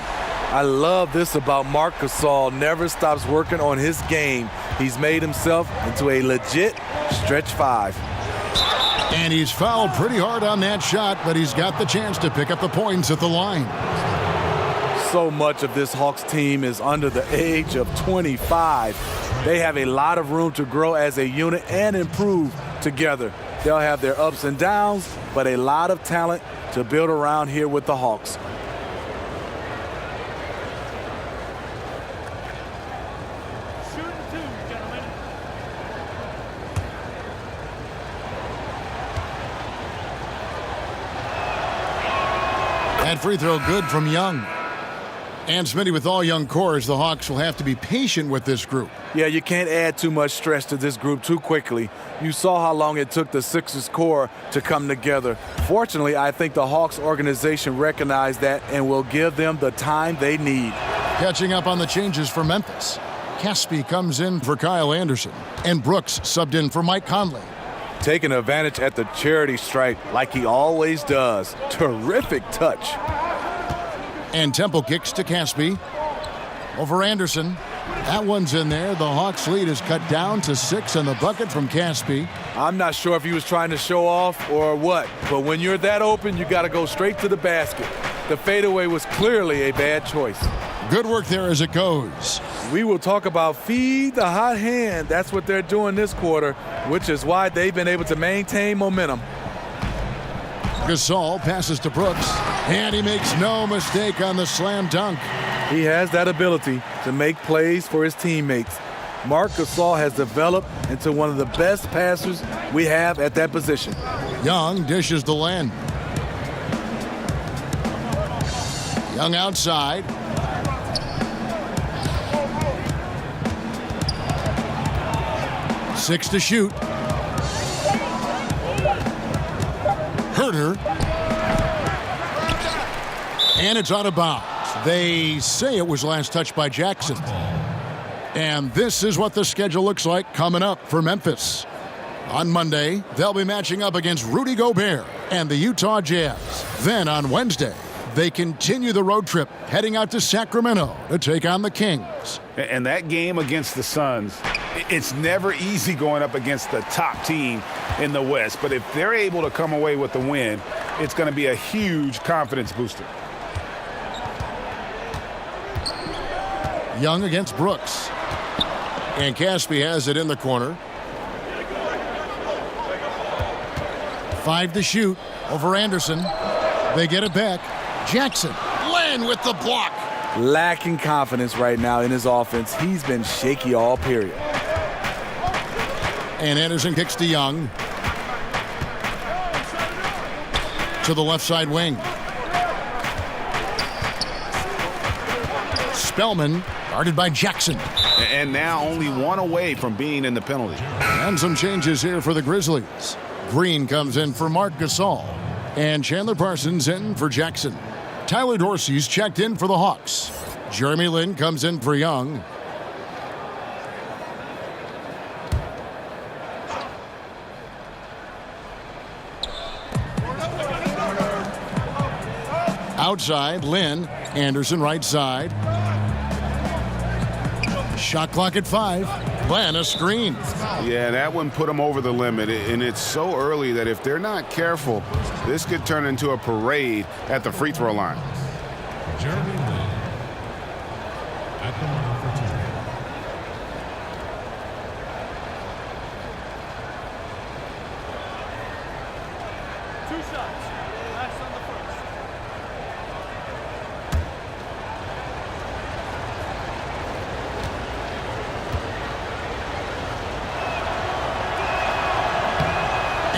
I love this about Marc Gasol. Never stops working on his game. He's made himself into a legit stretch 5. And he's fouled pretty hard on that shot, but he's got the chance to pick up the points at the line. So much of this Hawks team is under the age of 25. They have a lot of room to grow as a unit and improve together. They'll have their ups and downs, but a lot of talent to build around here with the Hawks. That free throw good from Young. And Smitty, with all young cores, the Hawks will have to be patient with this group. Yeah, you can't add too much stress to this group too quickly. You saw how long it took the Sixers core to come together. Fortunately, I think the Hawks organization recognized that and will give them the time they need. Catching up on the changes for Memphis. Caspi comes in for Kyle Anderson. And Brooks subbed in for Mike Conley. Taking advantage at the charity stripe like he always does. Terrific touch. And Temple kicks to Caspi. Over Anderson. That one's in there. The Hawks lead is cut down to 6 on the bucket from Caspi. I'm not sure if he was trying to show off or what, but when you're that open, you got to go straight to the basket. The fadeaway was clearly a bad choice. Good work there as it goes. We will talk about feed the hot hand. That's what they're doing this quarter, which is why they've been able to maintain momentum. Gasol passes to Brooks, and he makes no mistake on the slam dunk. He has that ability to make plays for his teammates. Marc Gasol has developed into one of the best passers we have at that position. Young dishes to Len. Young outside. Six to shoot. Herter. And it's out of bounds. They say it was last touched by Jackson. And this is what the schedule looks like coming up for Memphis. On Monday, they'll be matching up against Rudy Gobert and the Utah Jazz. Then on Wednesday, they continue the road trip, heading out to Sacramento to take on the Kings. And that game against the Suns, it's never easy going up against the top team in the West. But if they're able to come away with the win, it's going to be a huge confidence booster. Young against Brooks. And Caspi has it in the corner. 5 to shoot over Anderson. They get it back. Jackson, Len with the block. Lacking confidence right now in his offense. He's been shaky all period. And Anderson kicks to Young. To the left side wing. Spellman guarded by Jackson. And now only one away from being in the penalty. And some changes here for the Grizzlies. Green comes in for Marc Gasol. And Chandler Parsons in for Jackson. Tyler Dorsey's checked in for the Hawks. Jeremy Lin comes in for Young. Outside, Lin. Anderson right side. Shot clock at 5. Lin a screen. Yeah, that one put them over the limit, and it's so early that if they're not careful, this could turn into a parade at the free throw line. Jeremy Lin at the line for 2. 2 shots. Last on the first.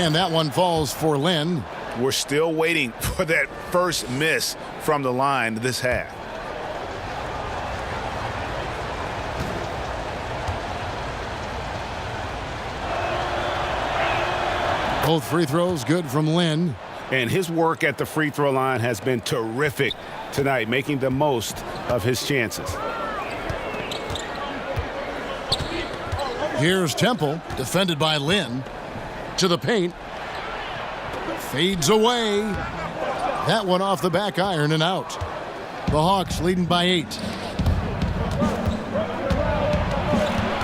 And that one falls for Lin. We're still waiting for that first miss from the line this half. Both free throws good from Lin. And his work at the free throw line has been terrific tonight, making the most of his chances. Here's Temple, defended by Lin. To the paint. Fades away. That one off the back iron and out. The Hawks leading by 8.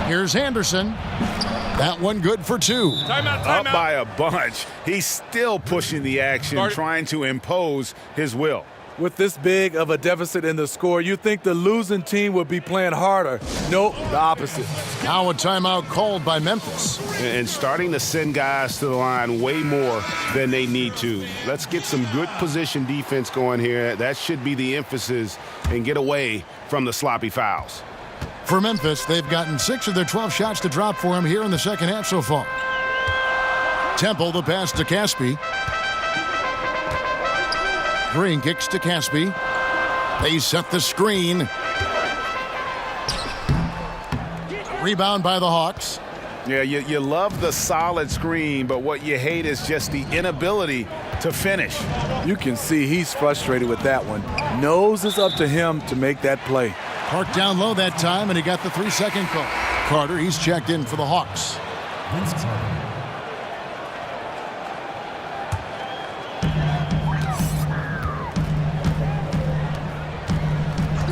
Here's Anderson. That one good for 2. Timeout. Up by a bunch. He's still pushing the action, trying to impose his will. With this big of a deficit in the score, you think the losing team would be playing harder. Nope, the opposite. Now a timeout called by Memphis. And starting to send guys to the line way more than they need to. Let's get some good position defense going here. That should be the emphasis, and get away from the sloppy fouls. For Memphis, they've gotten 6 of their 12 shots to drop for him here in the second half so far. Temple, the pass to Caspi. Green kicks to Caspi. They set the screen. Rebound by the Hawks. Yeah, you love the solid screen, but what you hate is just the inability to finish. You can see he's frustrated with that one. Knows it's up to him to make that play. Park down low that time, and he got the 3-second call. Carter, he's checked in for the Hawks.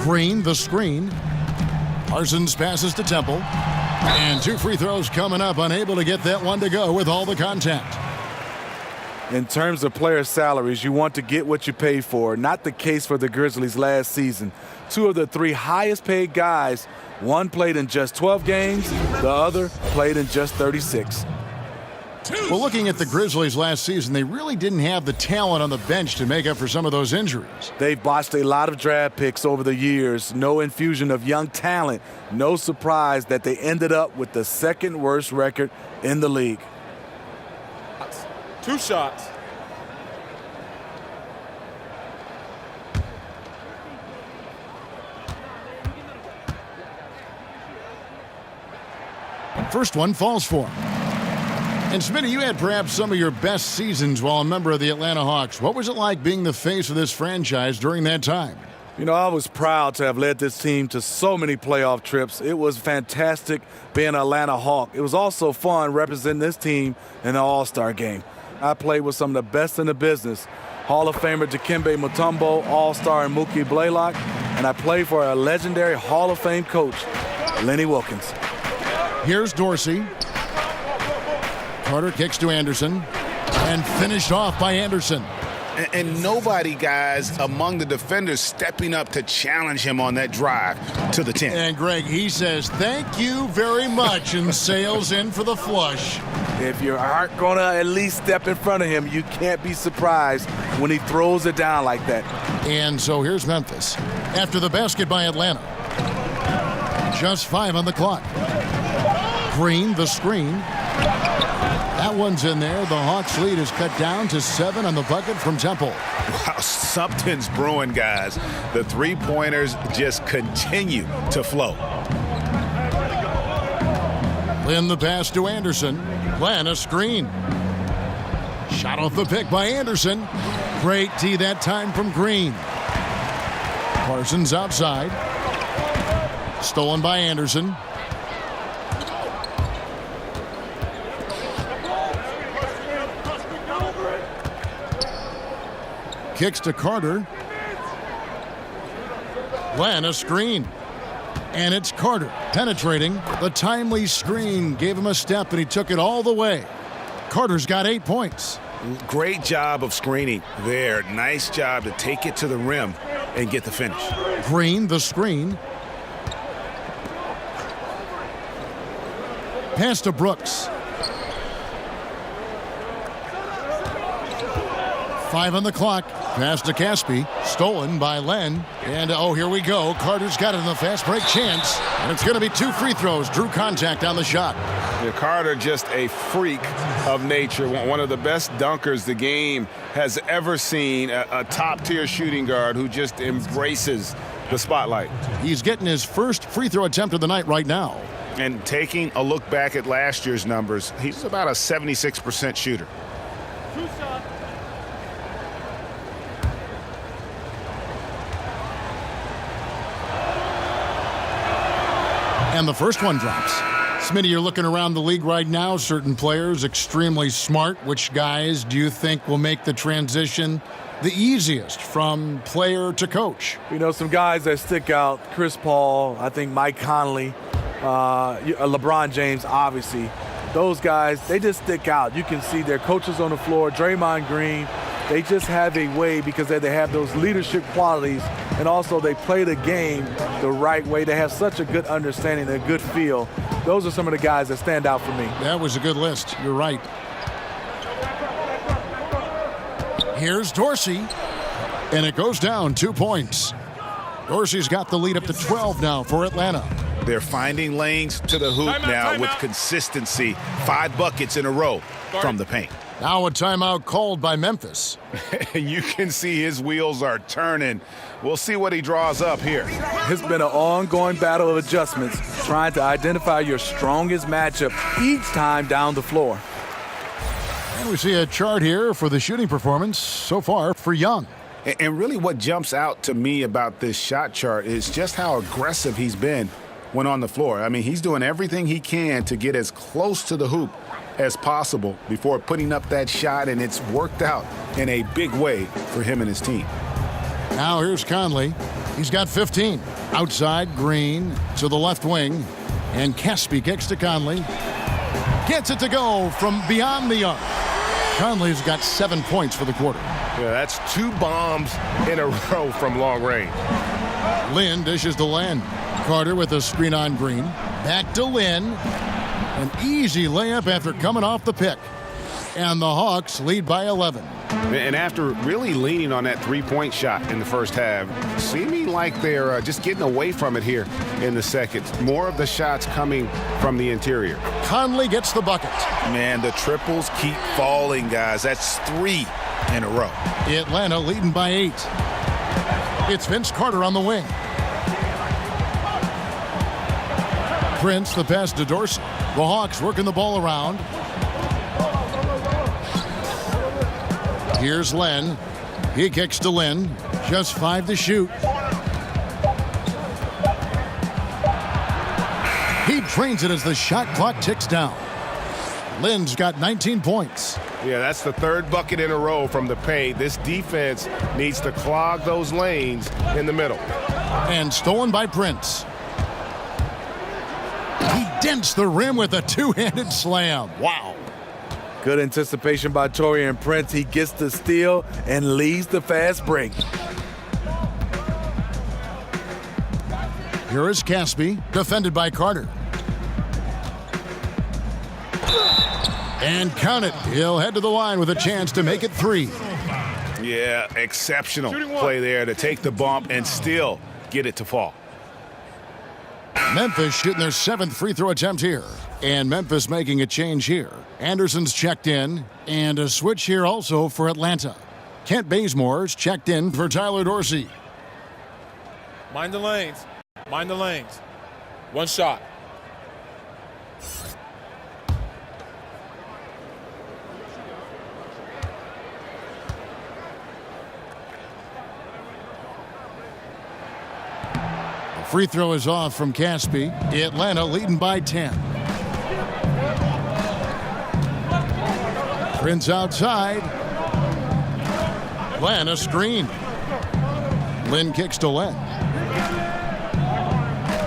Green, the screen. Parsons passes to Temple. And 2 free throws coming up, unable to get that one to go with all the contact. In terms of player salaries, you want to get what you pay for. Not the case for the Grizzlies last season. 2 of the 3 highest paid guys, one played in just 12 games, the other played in just 36. Well, looking at the Grizzlies last season, they really didn't have the talent on the bench to make up for some of those injuries. They've botched a lot of draft picks over the years. No infusion of young talent. No surprise that they ended up with the second worst record in the league. 2 shots. First one falls for him. And Smitty, you had perhaps some of your best seasons while a member of the Atlanta Hawks. What was it like being the face of this franchise during that time? You know, I was proud to have led this team to so many playoff trips. It was fantastic being an Atlanta Hawk. It was also fun representing this team in the All-Star game. I played with some of the best in the business. Hall of Famer Dikembe Mutombo, All-Star Mookie Blaylock, and I played for a legendary Hall of Fame coach, Lenny Wilkins. Here's Dorsey. Carter kicks to Anderson and finished off by Anderson. And nobody, guys, among the defenders stepping up to challenge him on that drive to the 10. And Greg, he says, thank you very much, and sails in for the flush. If you aren't going to at least step in front of him, you can't be surprised when he throws it down like that. And so here's Memphis. After the basket by Atlanta. Just 5 on the clock. Green, the screen. That one's in there. The Hawks lead is cut down to 7 on the bucket from Temple. Wow, something's brewing, guys. The three-pointers just continue to flow. Lynn the pass to Anderson. Glenn a screen. Shot off the pick by Anderson. Great tee that time from Green. Parsons outside. Stolen by Anderson. Kicks to Carter. Glenn a screen. And it's Carter penetrating. The timely screen gave him a step, and he took it all the way. Carter's got 8 points. Great job of screening there. Nice job to take it to the rim and get the finish. Green, the screen. Pass to Brooks. 5 on the clock. Pass to Caspi. Stolen by Len. And, oh, here we go. Carter's got it in the fast break chance. And it's going to be 2 free throws. Drew contact on the shot. Yeah, Carter, just a freak of nature. One of the best dunkers the game has ever seen. A top-tier shooting guard who just embraces the spotlight. He's getting his first free throw attempt of the night right now. And taking a look back at last year's numbers, he's about a 76% shooter. And the first one drops. Smitty, you're looking around the league right now. Certain players extremely smart. Which guys do you think will make the transition the easiest from player to coach? You know, some guys that stick out. Chris Paul, I think Mike Conley, LeBron James, obviously. Those guys, they just stick out. You can see their coaches on the floor, Draymond Green. They just have a way because they have those leadership qualities, and also they play the game the right way. They have such a good understanding and a good feel. Those are some of the guys that stand out for me. That was a good list. You're right. Here's Dorsey, and it goes down 2 points. Dorsey's got the lead up to 12 now for Atlanta. They're finding lanes to the hoop now with consistency. 5 buckets in a row from the paint. Now a timeout called by Memphis. You can see his wheels are turning. We'll see what he draws up here. It's been an ongoing battle of adjustments, trying to identify your strongest matchup each time down the floor. And we see a chart here for the shooting performance so far for Young. And really what jumps out to me about this shot chart is just how aggressive he's been when on the floor. I mean, he's doing everything he can to get as close to the hoop as possible before putting up that shot, and it's worked out in a big way for him and his team. Now here's Conley. He's got 15. Outside, Green to the left wing, and Caspi kicks to Conley. Gets it to go from beyond the arc. Conley's got 7 points for the quarter. Yeah, that's 2 bombs in a row from long range. Lynn dishes to Len. Carter with a screen on Green. Back to Lynn. An easy layup after coming off the pick. And the Hawks lead by 11. And after really leaning on that three-point shot in the first half, seeming like they're just getting away from it here in the second. More of the shots coming from the interior. Conley gets the bucket. Man, the triples keep falling, guys. That's 3 in a row. Atlanta leading by 8. It's Vince Carter on the wing. Prince, the pass to Dorsey. The Hawks working the ball around. Here's Len. He kicks to Lynn. Just 5 to shoot. drains it as the shot clock ticks down. Lynn's got 19 points. Yeah, that's the third bucket in a row from the paint. This defense needs to clog those lanes in the middle. And stolen by Prince. He dents the rim with a two-handed slam. Wow. Good anticipation by Taurean Prince. He gets the steal and leads the fast break. Here is Caspi, defended by Carter. And count it. He'll head to the line with a chance to make it 3. Yeah, exceptional play there to take the bump and still get it to fall. Memphis shooting their 7th free throw attempt here. And Memphis making a change here. Anderson's checked in, and a switch here also for Atlanta. Kent Bazemore's checked in for Tyler Dorsey. Mind the lanes. Mind the lanes. One shot. The free throw is off from Caspi. Atlanta leading by 10. Prince outside. Len a screen. Lynn kicks to Len.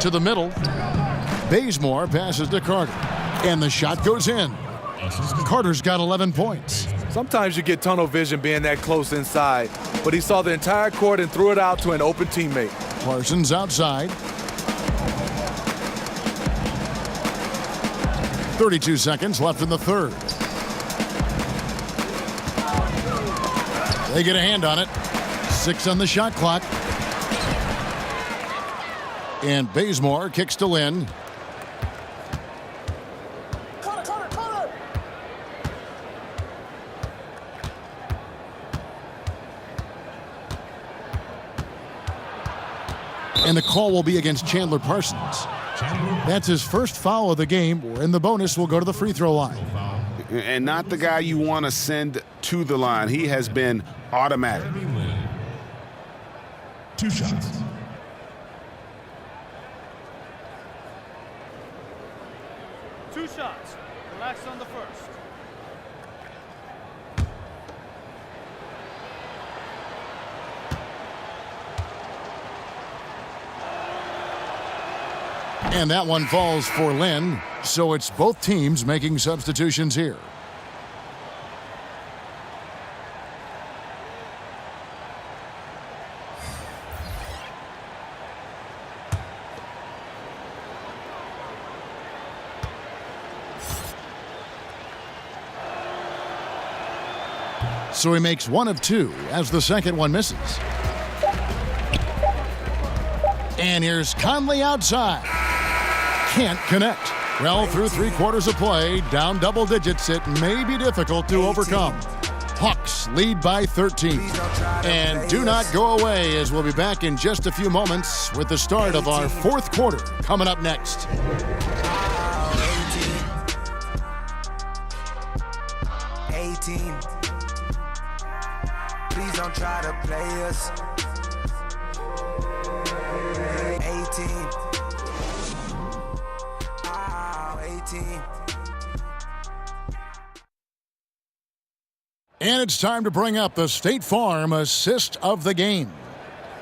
To the middle. Bazemore passes to Carter. And the shot goes in. Carter's got 11 points. Sometimes you get tunnel vision being that close inside, but he saw the entire court and threw it out to an open teammate. Parsons outside. 32 seconds left in the third. They get a hand on it. 6 on the shot clock. And Bazemore kicks to Lynn. And the call will be against Chandler Parsons. That's his first foul of the game, and the bonus will go to the free throw line. And not the guy you want to send to the line. He has been automatic. 2 shots. Two shots. Relax on the first. And that one falls for Lynn, so it's both teams making substitutions here. So he makes 1 of 2 as the second one misses. And here's Conley outside. Can't connect. Well, through 3/4 of play, down double digits, it may be difficult to overcome. Hawks lead by 13. And do not go away, as we'll be back in just a few moments with the start of our 4th quarter coming up next. 18. Please don't try to play us. 18. And it's time to bring up the State Farm assist of the game.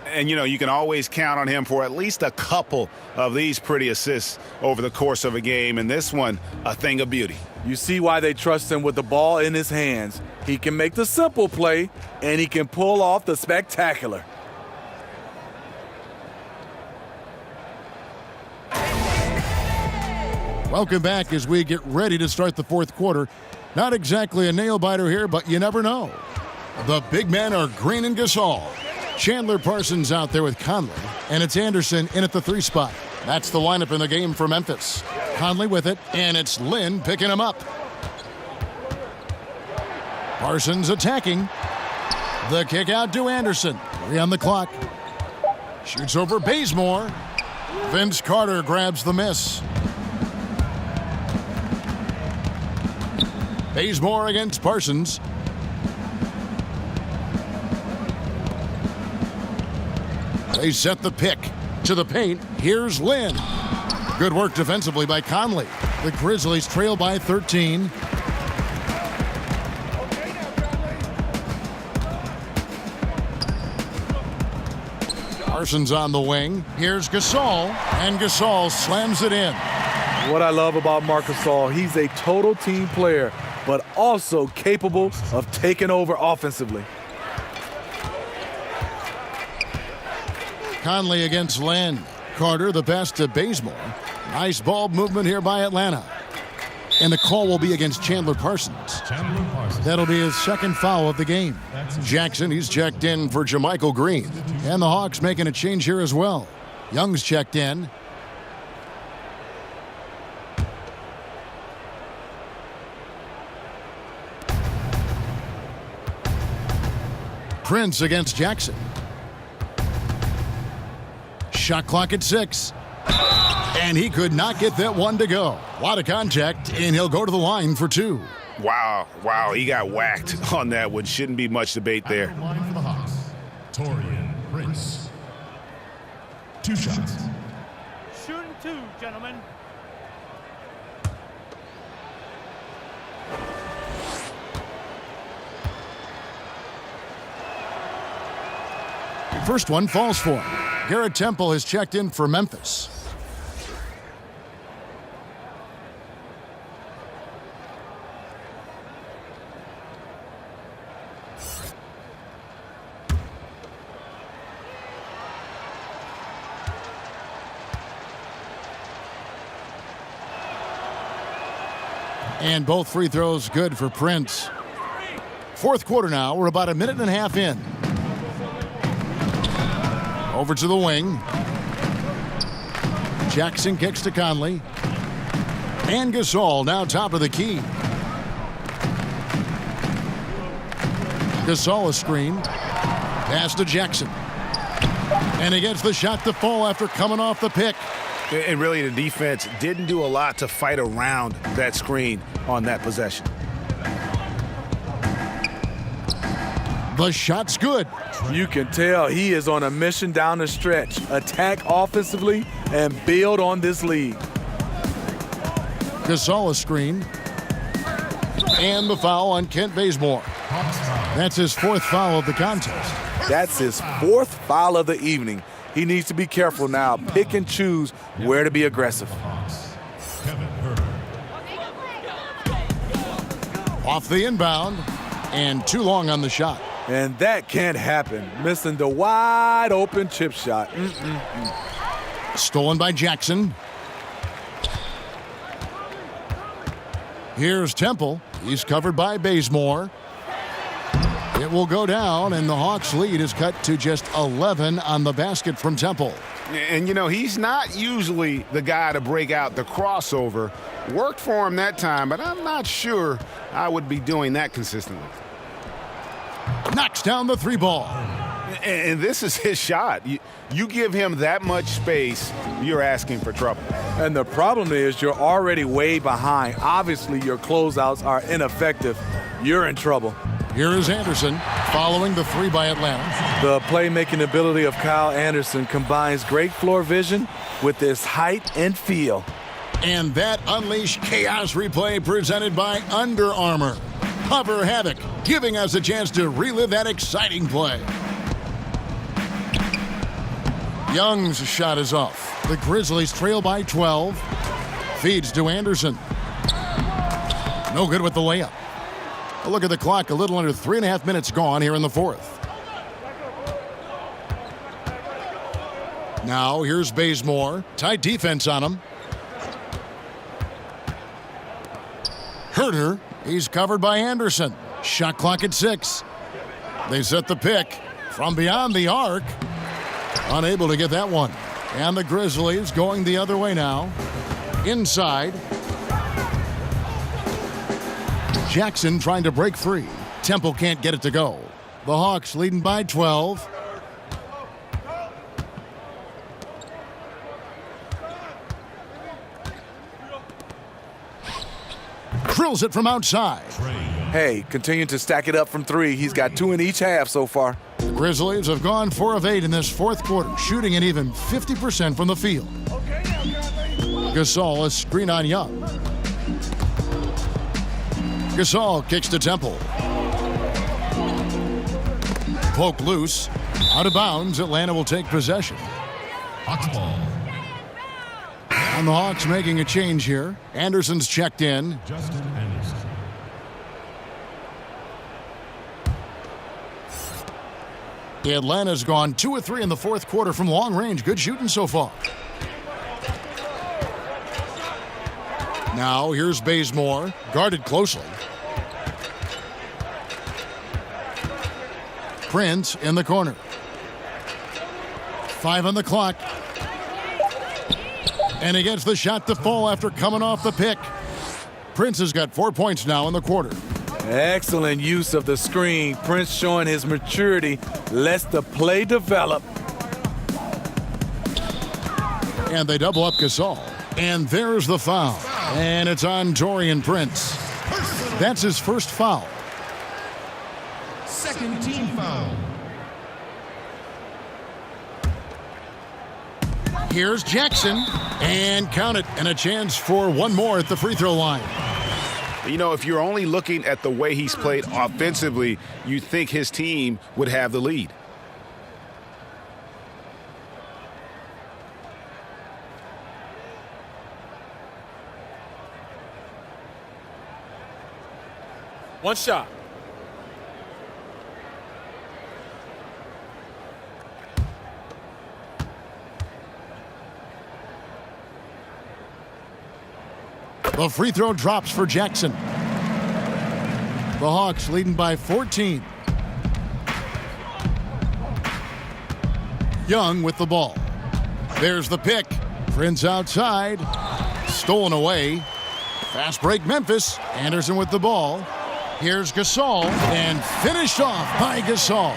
And, you know, you can always count on him for at least a couple of these pretty assists over the course of a game. And this one, a thing of beauty. You see why they trust him with the ball in his hands. He can make the simple play, and he can pull off the spectacular. Welcome back as we get ready to start the 4th quarter. Not exactly a nail-biter here, but you never know. The big men are Green and Gasol. Chandler Parsons out there with Conley, and it's Anderson in at the 3 spot. That's the lineup in the game for Memphis. Conley with it, and it's Lynn picking him up. Parsons attacking. The kick out to Anderson. 3 on the clock. Shoots over Bazemore. Vince Carter grabs the miss. Bazemore against Parsons. They set the pick to the paint. Here's Lynn. Good work defensively by Conley. The Grizzlies trail by 13. Parsons on the wing. Here's Gasol, and Gasol slams it in. What I love about Marc Gasol, he's a total team player, but also capable of taking over offensively. Conley against Len. Carter the pass to Bazemore. Nice ball movement here by Atlanta. And the call will be against Chandler Parsons. That'll be his second foul of the game. Jackson, he's checked in for JaMychal Green. And the Hawks making a change here as well. Young's checked in. Prince against Jackson. Shot clock at 6. And he could not get that one to go. A lot of contact, and he'll go to the line for 2. Wow, he got whacked on that one. Shouldn't be much debate there. Line for the Hawks, Taurean Prince. 2 shots. Shooting 2, gentlemen. First one falls for him. Garrett Temple has checked in for Memphis. And both free throws good for Prince. Fourth quarter now. We're about a minute and a half in. Over to the wing. Jackson kicks to Conley. And Gasol now top of the key. Gasol a screen. Pass to Jackson. And he gets the shot to fall after coming off the pick. And really, the defense didn't do a lot to fight around that screen on that possession. The shot's good. You can tell he is on a mission down the stretch. Attack offensively and build on this lead. Gasol a screen. And the foul on Kent Bazemore. That's his 4th foul of the contest. That's his 4th foul of the evening. He needs to be careful now. Pick and choose where to be aggressive. Off the inbound. And too long on the shot. And that can't happen. Missing the wide open chip shot. Stolen by Jackson. Here's Temple. He's covered by Bazemore. It will go down, and the Hawks' lead is cut to just 11 on the basket from Temple. And, you know, he's not usually the guy to break out the crossover. Worked for him that time, but I'm not sure I would be doing that consistently. Knocks down the 3 ball. And this is his shot. You give him that much space, you're asking for trouble. And the problem is you're already way behind. Obviously, your closeouts are ineffective. You're in trouble. Here is Anderson following the 3 by Atlanta. The playmaking ability of Kyle Anderson combines great floor vision with his height and feel. And that Unleash Chaos replay presented by Under Armour. Hover Havoc, giving us a chance to relive that exciting play. Young's shot is off. The Grizzlies trail by 12. Feeds to Anderson. No good with the layup. A look at the clock, a little under 3.5 minutes gone here in the 4th. Now here's Bazemore. Tight defense on him. Herter. He's covered by Anderson. Shot clock at 6. They set the pick from beyond the arc. Unable to get that one. And the Grizzlies going the other way now. Inside. Jackson trying to break 3. Temple can't get it to go. The Hawks leading by 12. Drills it from outside. Hey, continue to stack it up from 3. He's got 2 in each half so far. The Grizzlies have gone 4 of 8 in this 4th quarter, shooting an even 50% from the field. Gasol, a screen on Young. Gasol kicks to Temple. Poke loose. Out of bounds. Atlanta will take possession. Hawks ball. And the Hawks making a change here. Anderson's checked in. Justin Anderson. Atlanta's gone 2 of 3 in the fourth quarter from long range. Good shooting so far. Now here's Bazemore, guarded closely. Prince in the corner. 5 on the clock. And he gets the shot to fall after coming off the pick. Prince has got 4 points now in the quarter. Excellent use of the screen. Prince showing his maturity. Lets the play develop. And they double up Gasol. And there's the foul. And it's on Taurean Prince. That's his first foul. Second team foul. Here's Jackson. And count it. And a chance for one more at the free throw line. You know, if you're only looking at the way he's played offensively, you think his team would have the lead. One shot. The free throw drops for Jackson. The Hawks leading by 14. Young with the ball. There's the pick. Prince outside. Stolen away. Fast break Memphis. Anderson with the ball. Here's Gasol. And finished off by Gasol.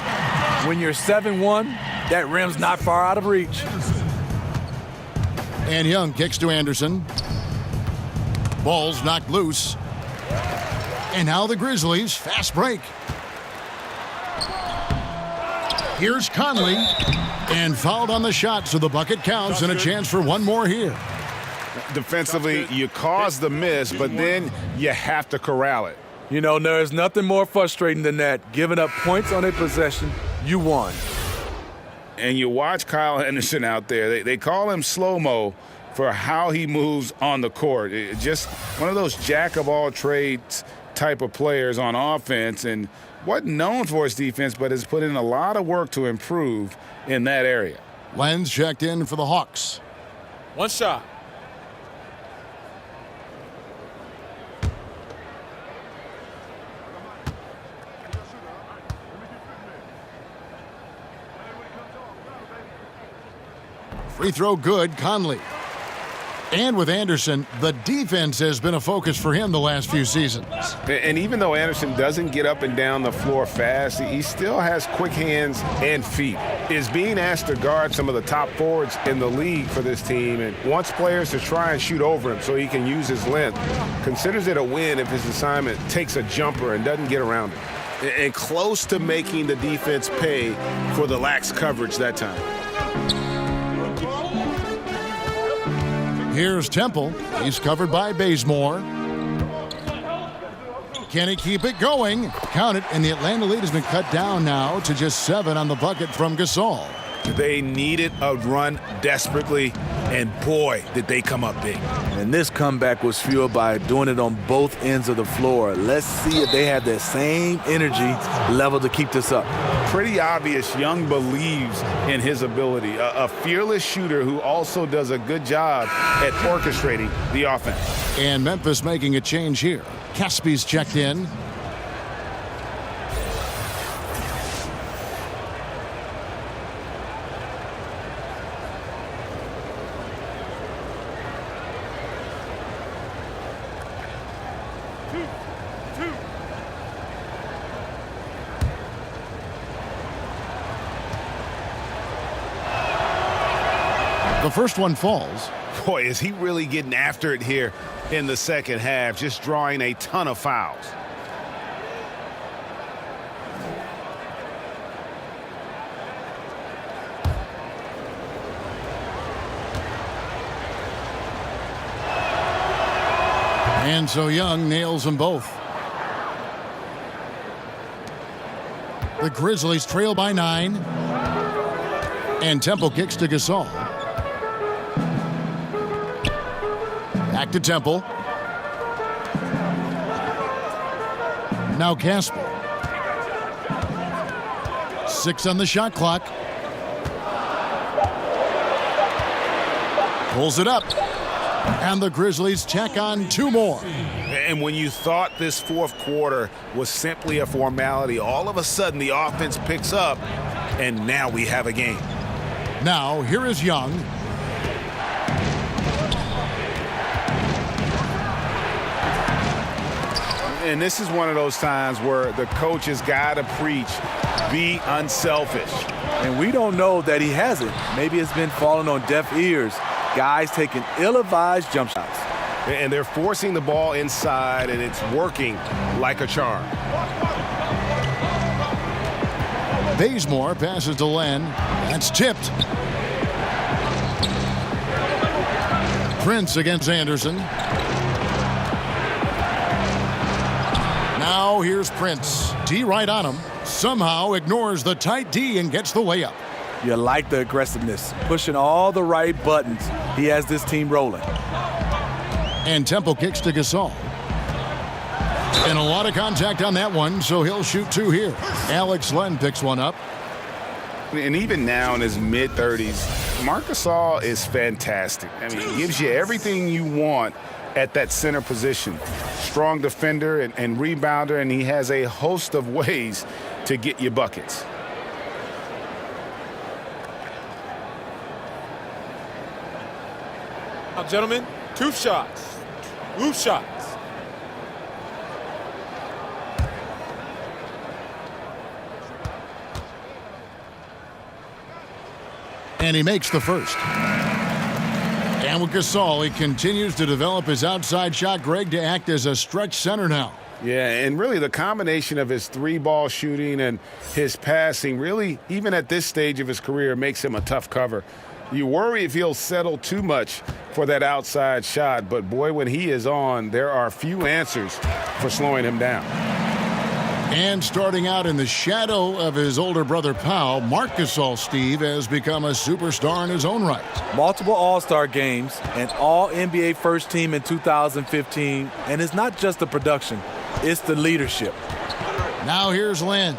When you're 7-1, that rim's not far out of reach. And Young kicks to Anderson. Ball's knocked loose. And now the Grizzlies, fast break. Here's Conley. And fouled on the shot, so the bucket counts and a chance for one more here. Defensively, you cause the miss, but then you have to corral it. You know, there's nothing more frustrating than that. Giving up points on a possession, you won. And you watch Kyle Henderson out there. They call him slow-mo for how he moves on the court. Just one of those jack-of-all-trades type of players on offense, and wasn't known for his defense, but has put in a lot of work to improve in that area. Lenz checked in for the Hawks. One shot. Free throw good, Conley. And with Anderson, the defense has been a focus for him the last few seasons. And even though Anderson doesn't get up and down the floor fast, he still has quick hands and feet. Is being asked to guard some of the top forwards in the league for this team and wants players to try and shoot over him so he can use his length. Considers it a win if his assignment takes a jumper and doesn't get around it. And close to making the defense pay for the lax coverage that time. Here's Temple. He's covered by Bazemore. Can he keep it going? Count it, and the Atlanta lead has been cut down now to just 7 on the bucket from Gasol. They needed a run desperately, and boy, did they come up big. And this comeback was fueled by doing it on both ends of the floor. Let's see if they have that same energy level to keep this up. Pretty obvious Young believes in his ability. A fearless shooter who also does a good job at orchestrating the offense. And Memphis making a change here. Caspi's checked in. The first one falls. Boy, is he really getting after it here in the second half, just drawing a ton of fouls. And so Young nails them both. The Grizzlies trail by 9. And Temple kicks to Gasol. Back to Temple. Now Casper. 6 on the shot clock. Pulls it up. And the Grizzlies tack on 2 more. And when you thought this fourth quarter was simply a formality, all of a sudden the offense picks up, and now we have a game. Now, here is Young. And this is one of those times where the coach has got to preach, be unselfish. And we don't know that he hasn't. Maybe it's been falling on deaf ears. Guys taking ill-advised jump shots. And they're forcing the ball inside, and it's working like a charm. Bazemore passes to Len. That's tipped. Prince against Anderson. Now here's Prince. D right on him. Somehow ignores the tight D and gets the layup. You like the aggressiveness, pushing all the right buttons. He has this team rolling. And Temple kicks to Gasol. And a lot of contact on that one, so he'll shoot 2 here. Alex Len picks one up. And even now in his mid-30s, Marc Gasol is fantastic. I mean, he gives you everything you want at that center position. Strong defender and rebounder, and he has a host of ways to get you buckets. Now, gentlemen, 2 shots. 2 shots. And he makes the first. And with Gasol, he continues to develop his outside shot, Greg, to act as a stretch center now. Yeah, and really the combination of his 3-ball shooting and his passing really, even at this stage of his career, makes him a tough cover. You worry if he'll settle too much for that outside shot, but boy, when he is on, there are few answers for slowing him down. And starting out in the shadow of his older brother Powell, Marc Gasol, Steve, has become a superstar in his own right. Multiple All-Star games and All-NBA first team in 2015. And it's not just the production, it's the leadership. Now here's Len.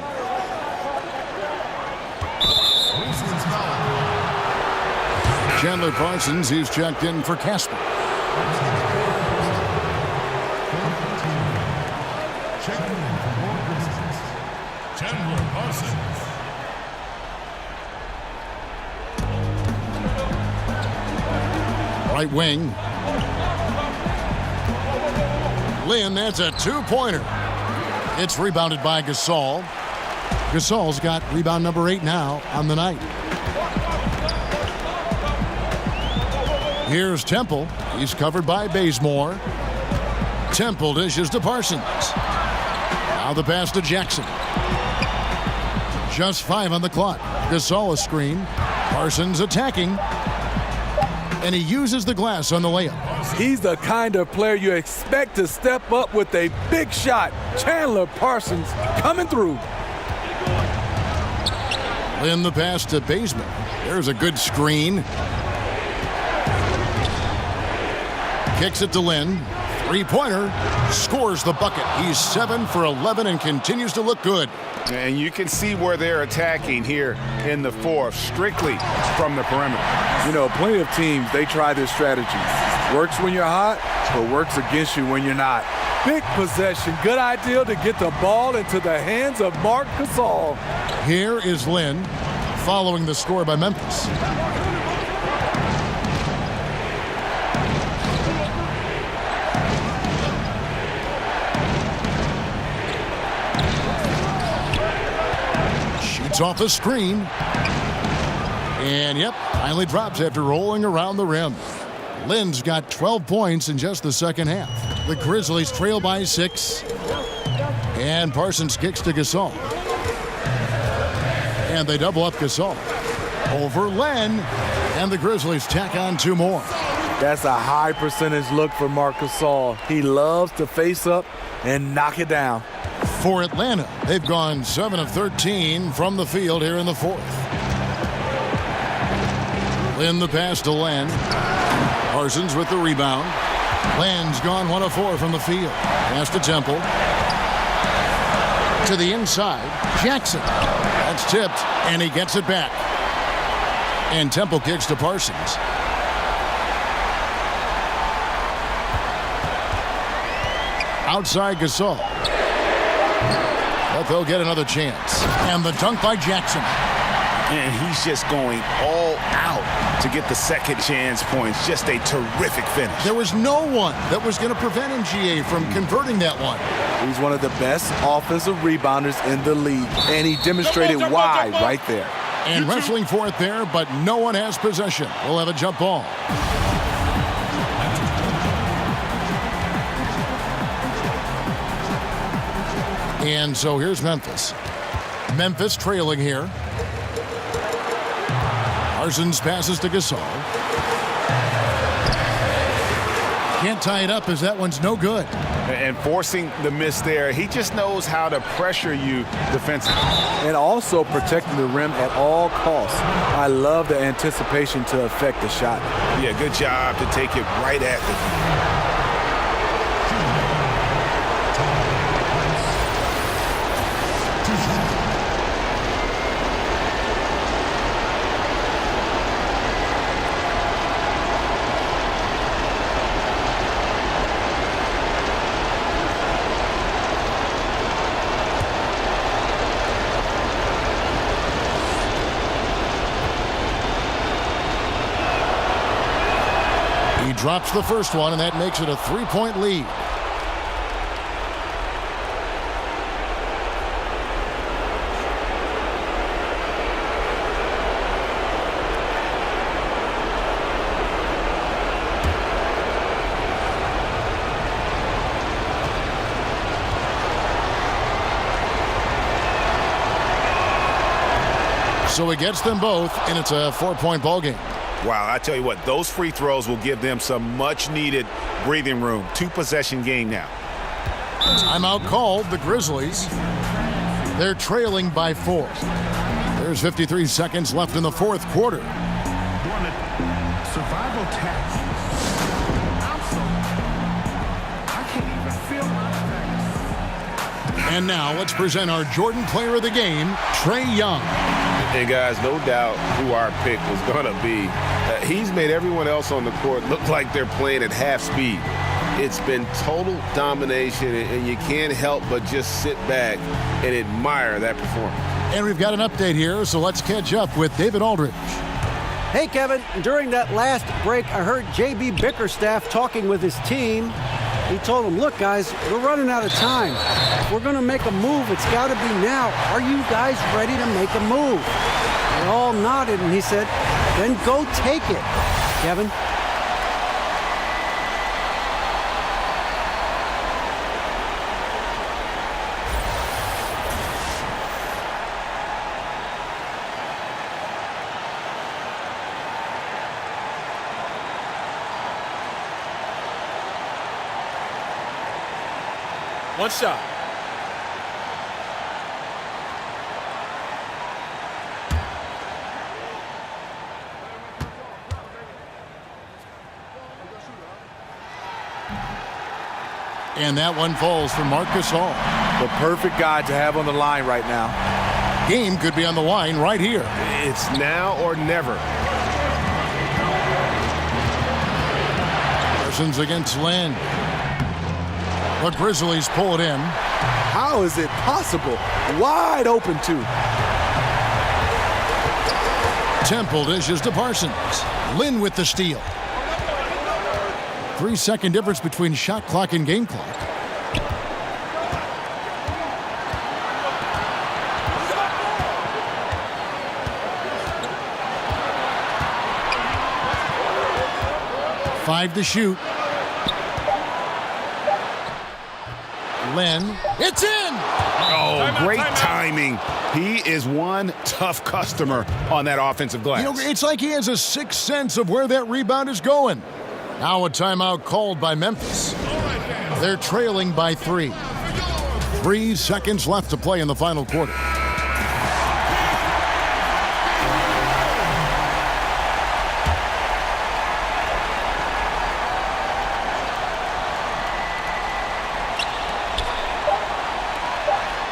Chandler Parsons, he's checked in for Casper. Right wing. Lynn, that's a 2-pointer. It's rebounded by Gasol. Gasol's got rebound number 8 now on the night. Here's Temple. He's covered by Bazemore. Temple dishes to Parsons. Now the pass to Jackson. Just 5 on the clock. Gasol a screen. Parsons attacking. And he uses the glass on the layup. He's the kind of player you expect to step up with a big shot. Chandler Parsons coming through. Lynn the pass to Bazemore. There's a good screen. Kicks it to Lynn. 3-pointer. Scores the bucket. He's 7 for 11 and continues to look good. And you can see where they're attacking here in the fourth, strictly from the perimeter. You know, plenty of teams, they try this strategy. Works when you're hot, but works against you when you're not. Big possession. Good idea to get the ball into the hands of Marc Gasol. Here is Lynn following the score by Memphis. Shoots off the screen. And, yep, finally drops after rolling around the rim. Lynn's got 12 points in just the second half. The Grizzlies trail by 6. And Parsons kicks to Gasol. And they double up Gasol. Over Len. And the Grizzlies tack on 2 more. That's a high percentage look for Marc Gasol. He loves to face up and knock it down. For Atlanta, they've gone 7 of 13 from the field here in the fourth. Lynn the pass to Len. Parsons with the rebound. Len's gone 1 of 4 from the field. Pass to Temple. To the inside, Jackson. That's tipped, and he gets it back. And Temple kicks to Parsons. Outside Gasol. But they'll get another chance. And the dunk by Jackson. And he's just going all out to get the second chance points. Just a terrific finish. There was no one that was going to prevent MGA from converting that one. He's one of the best offensive rebounders in the league, and he demonstrated why right there. And wrestling for it there, but no one has possession. We'll have a jump ball. And so here's Memphis. Memphis trailing here. Parsons passes to Gasol. Can't tie it up as that one's no good. And forcing the miss there, he just knows how to pressure you defensively. And also protecting the rim at all costs. I love the anticipation to affect the shot. Yeah, good job to take it right at the Drops the first one, and that makes it a 3-point lead. So he gets them both, and it's a 4-point ball game. Wow, I tell you what, those free throws will give them some much-needed breathing room. 2-possession game now. Timeout called, the Grizzlies. They're trailing by 4. There's 53 seconds left in the fourth quarter. Survival tactics. I can't even feel my face. And now let's present our Jordan Player of the Game, Trae Young. Hey, guys, no doubt who our pick was going to be. He's made everyone else on the court look like they're playing at half speed. It's been total domination, and you can't help but just sit back and admire that performance. And we've got an update here, so let's catch up with David Aldridge. Hey, Kevin, during that last break, I heard J.B. Bickerstaff talking with his team. He told them, look, guys, we're running out of time. If we're going to make a move, it's got to be now. Are you guys ready to make a move? They all nodded, and he said, then go take it, Kevin. One shot. And that one falls for Marc Gasol. The perfect guy to have on the line right now. Game could be on the line right here. It's now or never. Parsons against Len. The Grizzlies pull it in. How is it possible? Wide open, too. Temple dishes to Parsons. Lynn with the steal. 3-second difference between shot clock and game clock. Five to shoot. Len, it's in! Oh, great timing. He is one tough customer on that offensive glass. You know, it's like he has a sixth sense of where that rebound is going. Now a timeout called by Memphis. They're trailing by 3. 3 seconds left to play in the final quarter.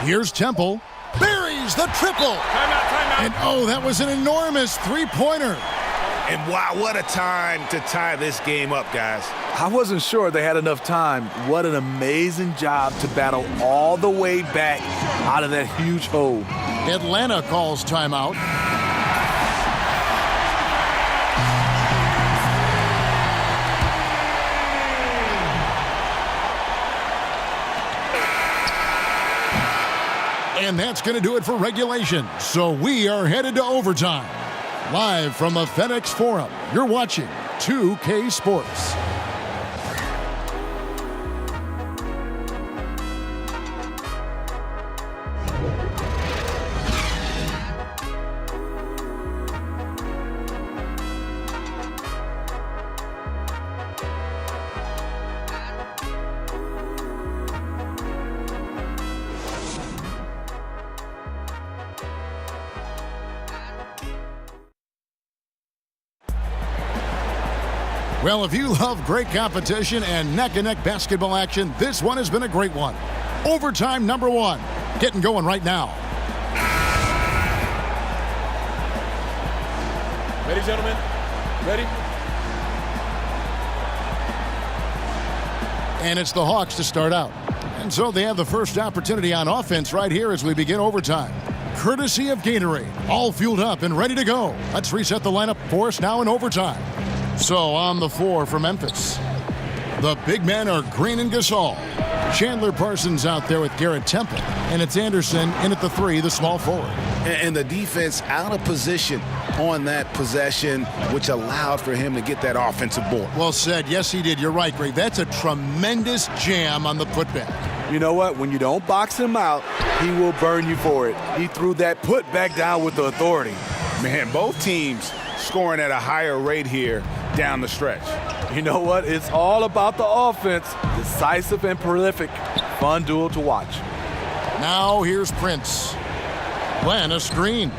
Here's Temple. Buries the triple. Timeout. And oh, that was an enormous three-pointer. And wow, what a time to tie this game up, guys. I wasn't sure they had enough time. What an amazing job to battle all the way back out of that huge hole. Atlanta calls timeout. And that's going to do it for regulation. So we are headed to overtime. Live from the FedEx Forum, you're watching 2K Sports. Well, if you love great competition and neck-and-neck basketball action, this one has been a great one. Overtime number 1. Getting going right now. Ready, gentlemen? Ready? And it's the Hawks to start out. And so they have the first opportunity on offense right here as we begin overtime. Courtesy of Gatorade. All fueled up and ready to go. Let's reset the lineup for us now in overtime. So on the floor for Memphis, the big men are Green and Gasol. Chandler Parsons out there with Garrett Temple. And it's Anderson in at the 3, the small forward. And the defense out of position on that possession, which allowed for him to get that offensive board. Well said. Yes, he did. You're right, Greg. That's a tremendous jam on the putback. You know what? When you don't box him out, he will burn you for it. He threw that putback down with the authority. Man, both teams scoring at a higher rate here down the stretch. You know what? It's all about the offense. Decisive and prolific. Fun duel to watch. Now here's Prince. Lana screen.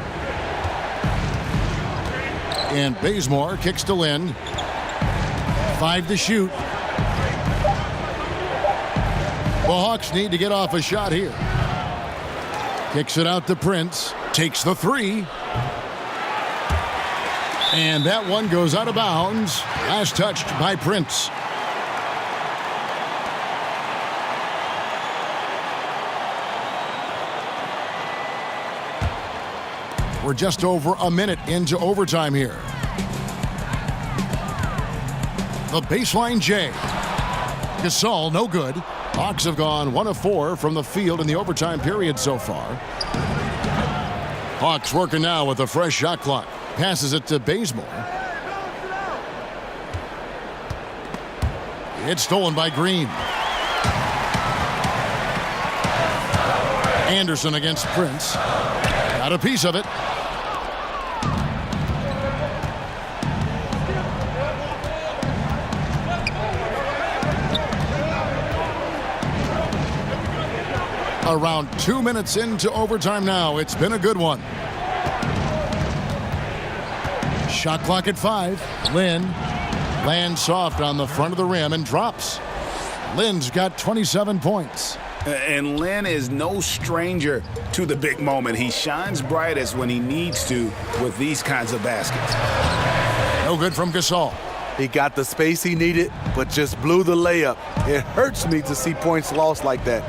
And Bazemore kicks to Lynn. 5 to shoot. The Hawks need to get off a shot here. Kicks it out to Prince. Takes the 3. And that one goes out of bounds. Last touched by Prince. We're just over a minute into overtime here. The baseline J. Gasol, no good. Hawks have gone 1 of 4 from the field in the overtime period so far. Hawks working now with a fresh shot clock. Passes it to Bazemore. It's stolen by Green. Anderson against Prince. Got a piece of it. Around 2 minutes into overtime now. It's been a good one. Shot clock at 5. Lynn lands soft on the front of the rim and drops. Lynn's got 27 points. And Lynn is no stranger to the big moment. He shines brightest when he needs to with these kinds of baskets. No good from Gasol. He got the space he needed, but just blew the layup. It hurts me to see points lost like that.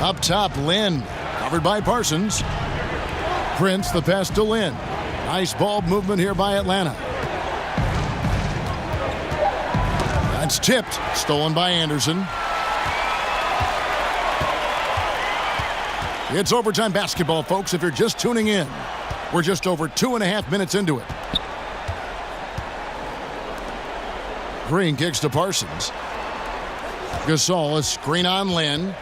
Up top, Lynn. Covered by Parsons. Prince, the pass to Lynn. Nice ball movement here by Atlanta. That's tipped. Stolen by Anderson. It's overtime basketball, folks, if you're just tuning in. We're just over 2.5 minutes into it. Green kicks to Parsons. Gasol, a screen on Lynn.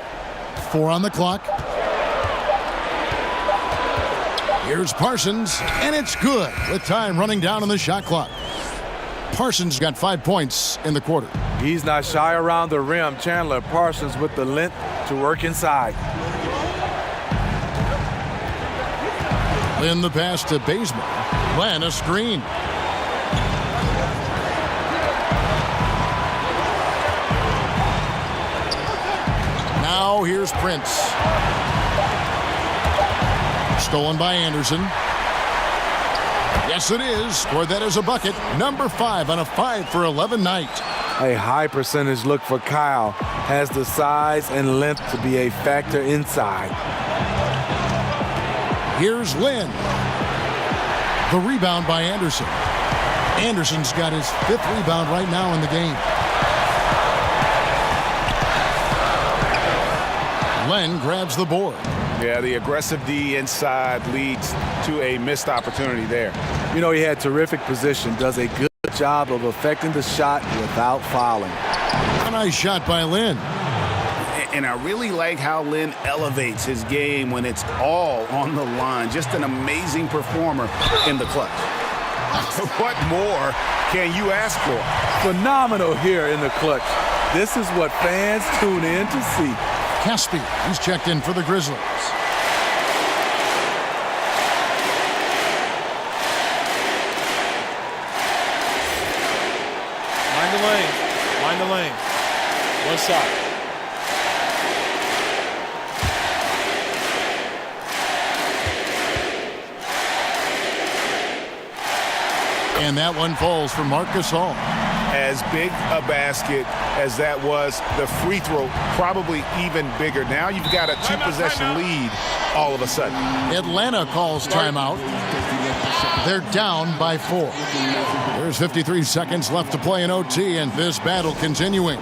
4 on the clock. Here's Parsons, and it's good with time running down on the shot clock. Parsons got 5 points in the quarter. He's not shy around the rim. Chandler Parsons with the length to work inside. Then the pass to Bazemore. Glenn, a screen. Now here's Prince. Stolen by Anderson. Yes, it is. Scored that as a bucket. Number 5 on a 5-for-11 night. A high percentage look for Kyle. Has the size and length to be a factor inside. Here's Lynn. The rebound by Anderson. Anderson's got his 5th rebound right now in the game. Len grabs the board. Yeah, the aggressive D inside leads to a missed opportunity there. You know, he had terrific position, does a good job of affecting the shot without fouling. A nice shot by Lynn. And I really like how Lynn elevates his game when it's all on the line. Just an amazing performer in the clutch. What more can you ask for? Phenomenal here in the clutch. This is what fans tune in to see. Caspi, he's checked in for the Grizzlies. Mind the lane. Mind the lane. One shot. And that one falls for Marcus Hall. As big a basket as that was, the free throw probably even bigger. Now you've got a 2-possession lead all of a sudden. Atlanta calls timeout. They're down by 4. There's 53 seconds left to play in OT, and this battle continuing.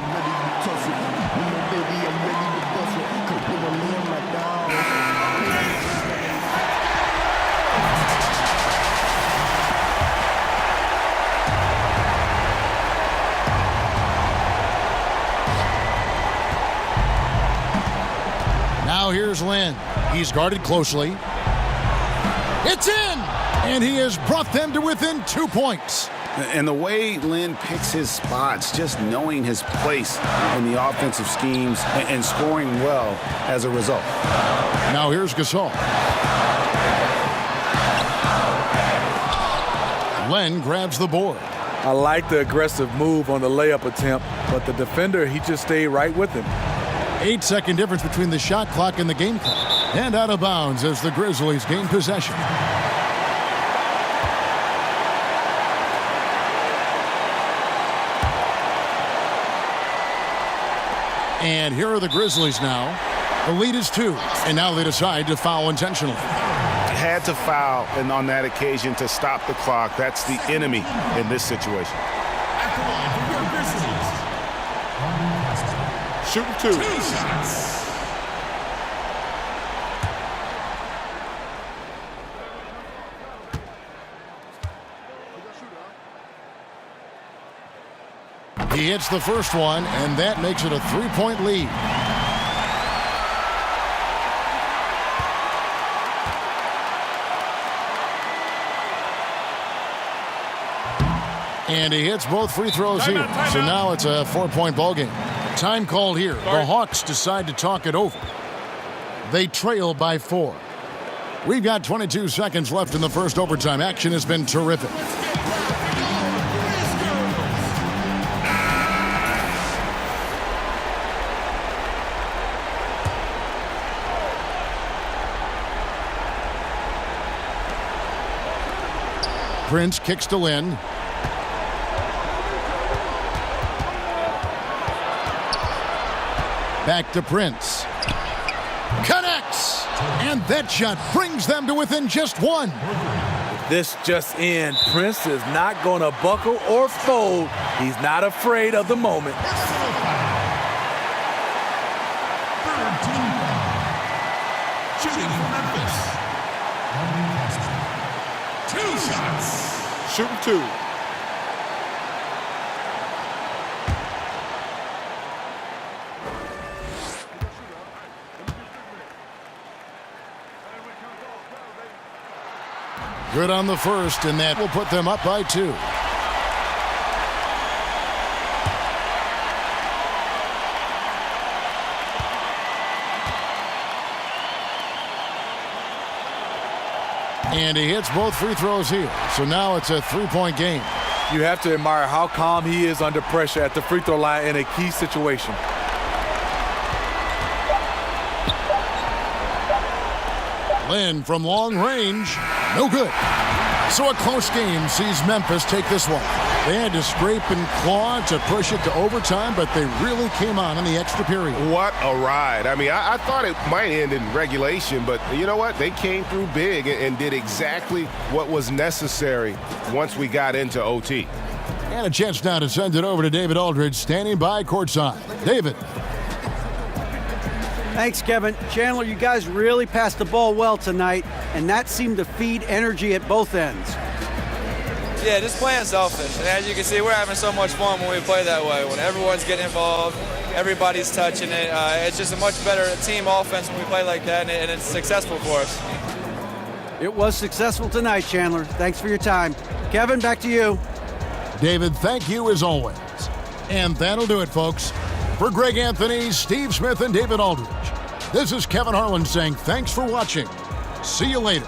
Now here's Lynn. He's guarded closely. It's in! And he has brought them to within 2 points. And the way Lynn picks his spots, just knowing his place in the offensive schemes and scoring well as a result. Now here's Gasol. Len grabs the board. I like the aggressive move on the layup attempt, but the defender, he just stayed right with him. 8-second difference between the shot clock and the game clock. And out of bounds as the Grizzlies gain possession. And here are the Grizzlies now. The lead is 2, and now they decide to foul intentionally. Had to foul, and on that occasion to stop the clock. That's the enemy in this situation. Shooting 2. 2 shots. He hits the first one, and that makes it a 3-point lead. And he hits both free throws here. So now it's a 4-point ball game. Time called here. The Hawks decide to talk it over. They trail by 4. We've got 22 seconds left in the first overtime. Action has been terrific. Prince kicks to Lynn. Back to Prince. Connects! And that shot brings them to within just 1. This just in. Prince is not going to buckle or fold. He's not afraid of the moment. Shooting for Memphis. 2 shots. Shooting 2. Good on the first, and that will put them up by 2. And he hits both free throws here. So now it's a 3-point game. You have to admire how calm he is under pressure at the free throw line in a key situation. Lynn from long range, no good. So a close game sees Memphis take this one. They had to scrape and claw to push it to overtime, but they really came on in the extra period. What a ride. I mean, I thought it might end in regulation, but you know what? They came through big and did exactly what was necessary once we got into OT. And a chance now to send it over to David Aldridge, standing by courtside. David. Thanks, Kevin. Chandler, you guys really passed the ball well tonight, and that seemed to feed energy at both ends. Yeah, just playing selfish. And as you can see, we're having so much fun when we play that way. When everyone's getting involved, everybody's touching it. It's just a much better team offense when we play like that, and it's successful for us. It was successful tonight, Chandler. Thanks for your time. Kevin, back to you. David, thank you as always. And that'll do it, folks. For Greg Anthony, Steve Smith, and David Aldridge, this is Kevin Harlan saying thanks for watching. See you later.